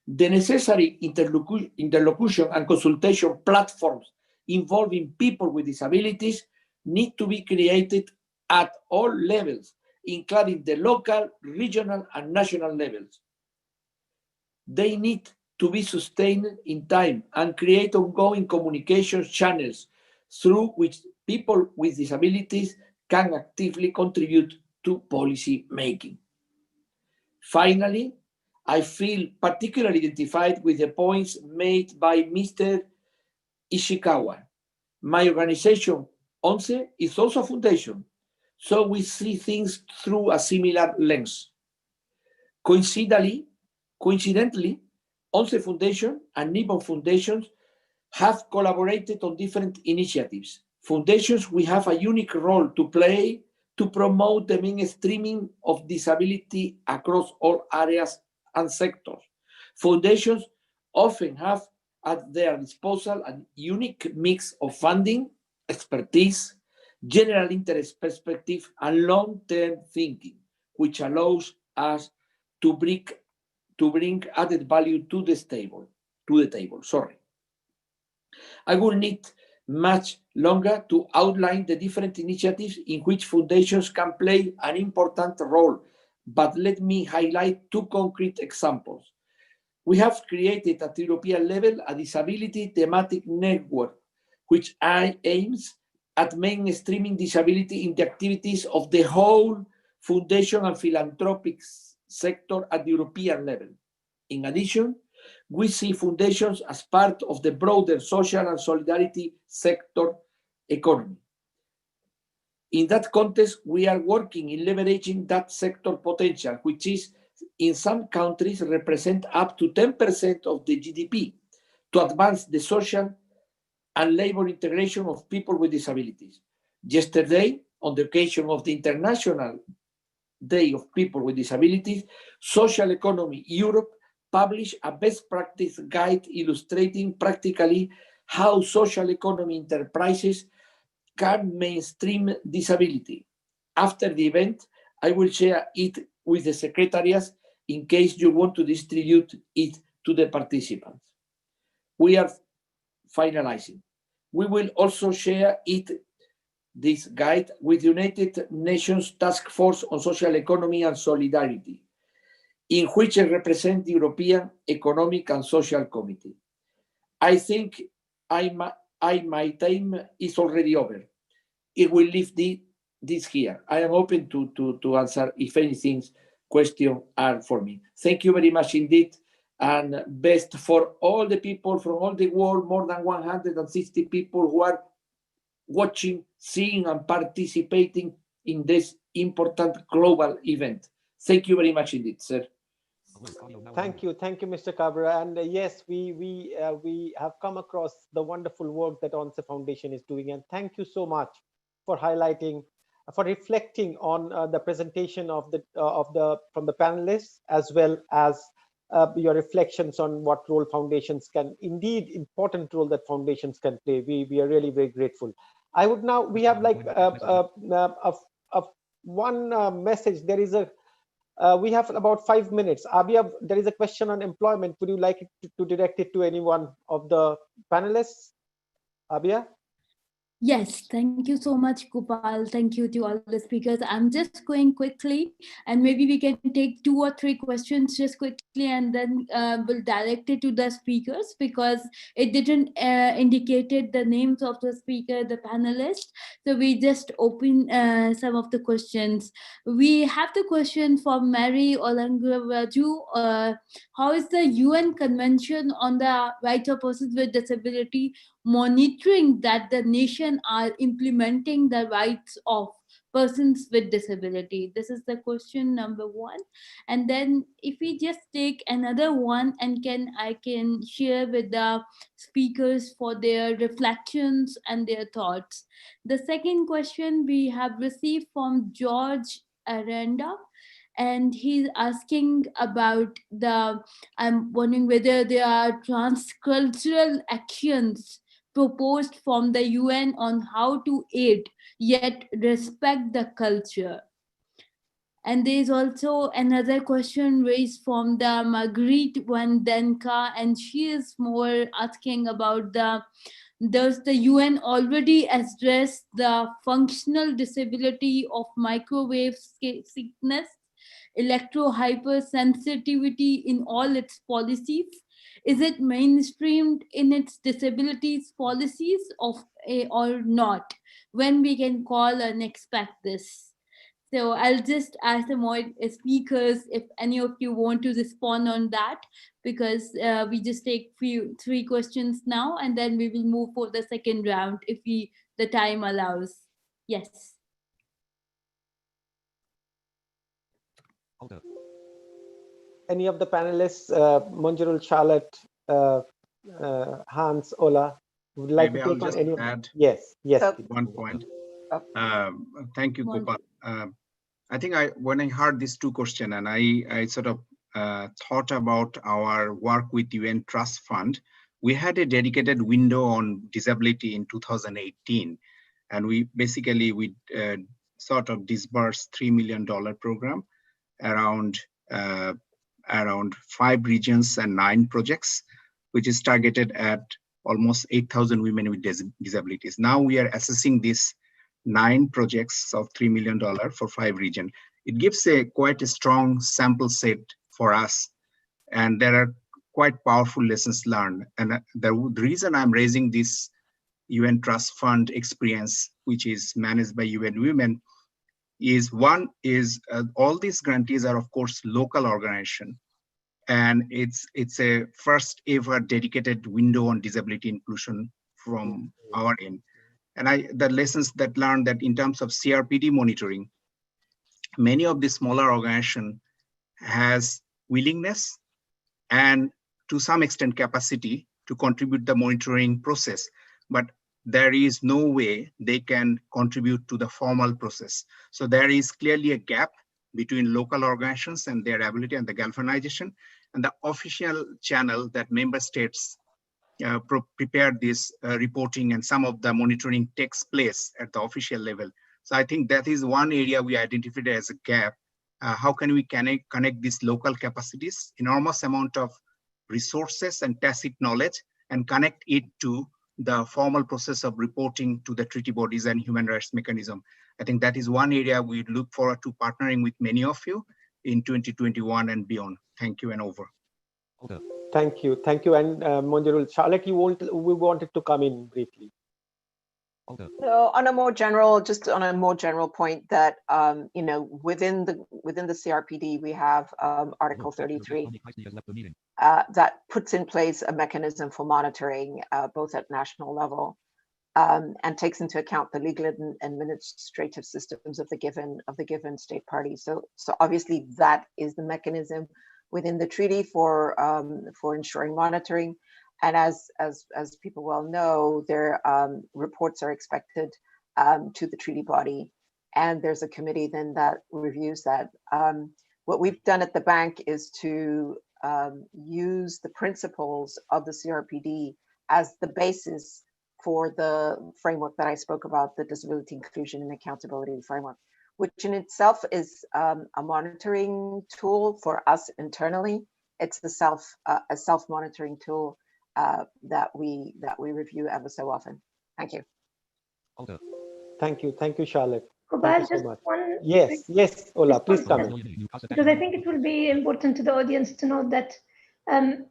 The necessary interlocution and consultation platforms involving people with disabilities need to be created at all levels, including the local, regional, and national levels. They need to be sustained in time and create ongoing communication channels through which people with disabilities can actively contribute to policy making. Finally, I feel particularly identified with the points made by Mr. Ishikawa. My organization, ONCE, is also a foundation, so we see things through a similar lens. Coincidentally, ONCE Foundation and Nippon Foundations have collaborated on different initiatives. Foundations, we have a unique role to play to promote the mainstreaming of disability across all areas and sectors. Foundations often have at their disposal a unique mix of funding, expertise, general interest perspective, and long-term thinking, which allows us to bring added value to the table. I will need much longer to outline the different initiatives in which foundations can play an important role, but let me highlight two concrete examples. We have created at European level a disability thematic network, which aims at mainstreaming disability in the activities of the whole foundation and philanthropic sector at the European level. In addition, we see foundations as part of the broader social and solidarity sector economy. In that context, we are working in leveraging that sector potential, which is in some countries represent up to 10% of the GDP, to advance the social and labor integration of people with disabilities. Yesterday, on the occasion of the International Day of People with Disabilities, Social Economy Europe published a best practice guide illustrating practically how social economy enterprises can mainstream disability. After the event, I will share it with the secretariats in case you want to distribute it to the participants. We are finalizing. We will also share this guide with United Nations Task Force on Social Economy and Solidarity, in which I represent the European Economic and Social Committee. I think my time is already over. It will leave this here. I am open to answer if anything questions are for me. Thank you very much indeed, and best for all the people from all the world, more than 160 people who are watching, seeing, and participating in this important global event. Thank you very much indeed, sir. Thank you, Mr. Cabrera. And yes, we have come across the wonderful work that ONCE Foundation is doing, and thank you so much for highlighting for reflecting on the presentation of from the panelists, as well as your reflections on what role foundations can, indeed important role that foundations can play. We are really very grateful. I would now, we have like one message. There is a we have about 5 minutes. Abia, there is a question on employment. Would you like to direct it to any one of the panelists? Abia? Yes, thank you so much, Gopal. Thank you to all the speakers. I'm just going quickly, and maybe we can take 2 or 3 questions just quickly, and then we'll direct it to the speakers, because it didn't indicated the names of the speaker, the panelists. So we just open some of the questions. We have the question from Mary Olangravaju. How is the UN Convention on the Rights of Persons with Disability monitoring that the nation are implementing the rights of persons with disability? This is the question number 1. And then if we just take another one, and I can share with the speakers for their reflections and their thoughts. The second question we have received from George Aranda, and he's asking about I'm wondering whether there are transcultural actions proposed from the UN on how to aid yet respect the culture. And there is also another question raised from the Marguerite Vandenka, and she is more asking about does the UN already address the functional disability of microwave sickness, electrohypersensitivity in all its policies? Is it mainstreamed in its disabilities policies or not? When we can call and expect this? So I'll just ask the more speakers if any of you want to respond on that, because we just take 3 questions now, and then we will move for the second round if the time allows. Yes. Any of the panelists, Monjurul, Charlotte, Hans, Ola, would like Maybe to I'll take on just any of? add Yes, one point. Thank you, Gopal. I think when I heard these 2 questions, and I sort of thought about our work with UN Trust Fund, we had a dedicated window on disability in 2018, and we sort of disbursed $3 million program around 5 regions and 9 projects, which is targeted at almost 8,000 women with disabilities. Now we are assessing these 9 projects of $3 million for 5 regions. It gives quite a strong sample set for us, and there are quite powerful lessons learned. And the reason I'm raising this UN Trust Fund experience, which is managed by UN Women, is one is all these grantees are of course local organization, and it's a first ever dedicated window on disability inclusion from our end. And the lessons that learned that in terms of CRPD monitoring, many of the smaller organizations has willingness and to some extent capacity to contribute the monitoring process, but there is no way they can contribute to the formal process. So there is clearly a gap between local organizations and their ability and the galvanization and the official channel that member states prepare this reporting, and some of the monitoring takes place at the official level. So I think that is one area we identified as a gap. How can we connect these local capacities, enormous amount of resources and tacit knowledge, and connect it to the formal process of reporting to the treaty bodies and human rights mechanism. I think that is one area we look forward to partnering with many of you in 2021 and beyond. Thank you, and over. Thank you, and Monjurul, Charlotte, we wanted to come in briefly. So on a more general point, that within the CRPD we have Article 33 that puts in place a mechanism for monitoring both at national level and takes into account the legal and administrative systems of the given state party. So obviously that is the mechanism within the treaty for ensuring monitoring. And as people well know, their reports are expected to the treaty body, and there's a committee then that reviews that. What we've done at the bank is to use the principles of the CRPD as the basis for the framework that I spoke about, the Disability Inclusion and Accountability Framework, which in itself is a monitoring tool for us internally. It's a self-monitoring tool that we review ever so often. Thank you. Thank you, Charlotte. Gopal, Thank you so just much. one. Yes, Ola, please come in. Because I think it will be important to the audience to know that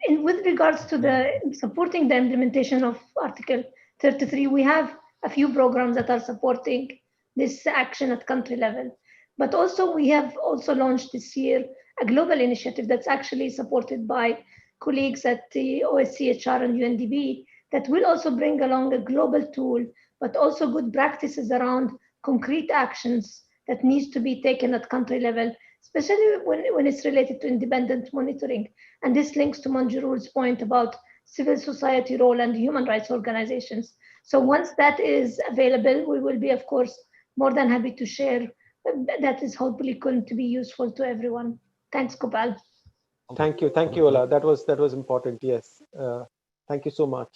with regards to the supporting the implementation of Article 33, we have a few programs that are supporting this action at country level. But also we have also launched this year a global initiative that's actually supported by colleagues at the OSCHR and UNDP that will also bring along a global tool, but also good practices around concrete actions that needs to be taken at country level, especially when it's related to independent monitoring. And this links to Manjuru's point about civil society role and human rights organizations. So once that is available, we will be, of course, more than happy to share. That is hopefully going to be useful to everyone. Thanks, Gopal. Thank you, Ola. That was important. Yes, thank you so much.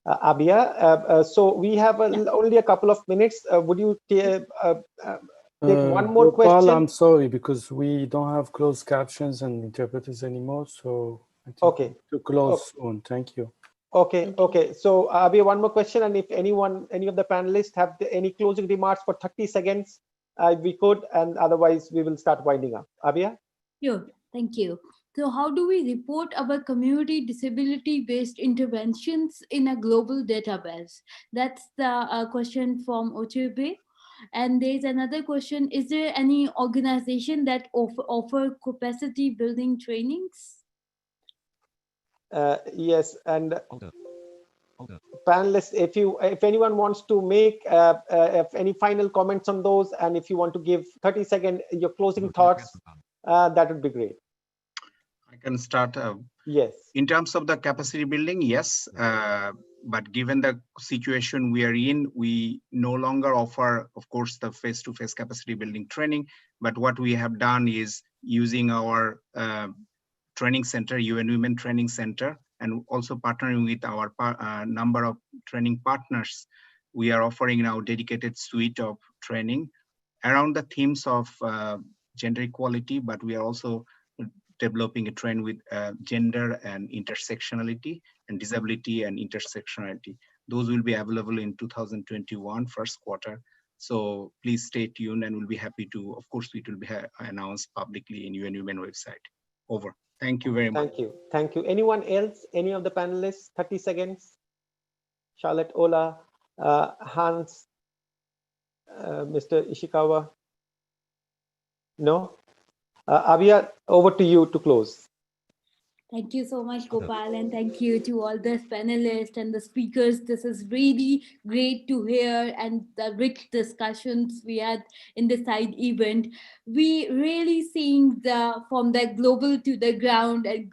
Abia, so we have only a couple of minutes. Would you take one more question? I'm sorry, because we don't have closed captions and interpreters anymore. So I think okay, to close soon. Thank you. Okay. So Abia, one more question, and if any of the panelists have any closing remarks for 30 seconds, we could, and otherwise we will start winding up. Abia? Sure, thank you. So how do we report our community disability-based interventions in a global database? That's the question from Ochebe. And there's another question, is there any organization that offer capacity building trainings? Yes, and panelists, if anyone wants to make any final comments on those, and if you want to give 30-second your closing thoughts, that would be great. I can start. Yes. In terms of the capacity building, yes. But given the situation we are in, we no longer offer, of course, the face-to-face capacity building training. But what we have done is using our training center, UN Women Training Center, and also partnering with our number of training partners, we are offering now dedicated suite of training around the themes of gender equality, but we are also developing a trend with gender and intersectionality and disability and intersectionality. Those will be available in 2021 first quarter. So please stay tuned, and we'll be happy to, of course, it will be announced publicly in UN Women website. Over. Thank you very much. Thank you. Anyone else? Any of the panelists? 30 seconds. Charlotte, Ola, Hans, Mr. Ishikawa. No? Abia, over to you to close. Thank you so much, Gopal, and thank you to all the panelists and the speakers. This is really great to hear, and the rich discussions we had in the side event. We really seeing from the global to the ground and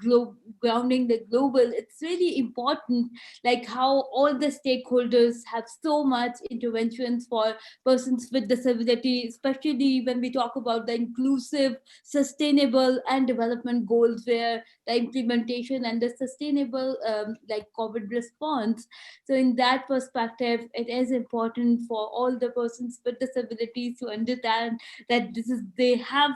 grounding the global. It's really important, like how all the stakeholders have so much interventions for persons with disability, especially when we talk about the inclusive, sustainable, and development goals, where the implementation and the sustainable like COVID response. So in that perspective, it is important for all the persons with disabilities to understand that they have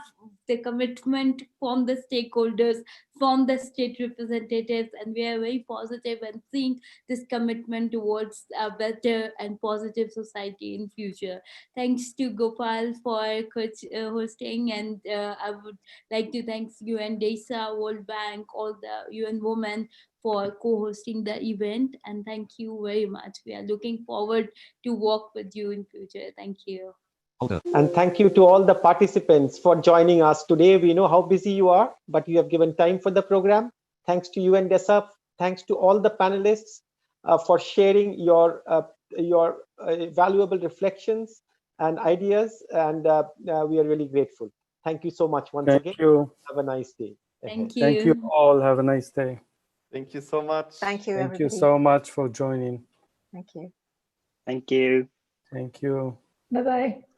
the commitment from the stakeholders, from the state representatives, and we are very positive and seeing this commitment towards a better and positive society in future. Thanks to Gopal for hosting, and I would like to thank UNDESA, World Bank, all the UN Women for co-hosting the event, and thank you very much. We are looking forward to work with you in future. Thank you. And thank you to all the participants for joining us today. We know how busy you are, but you have given time for the program. Thanks to UNDESA. Thanks to all the panelists for sharing your valuable reflections and ideas, and we are really grateful. Thank you so much once again. Thank you. Have a nice day. Thank you. Thank you all. Have a nice day. Thank you so much. Thank you, Thank everybody. you so much for joining. Thank you. Thank you. Thank you. Bye-bye.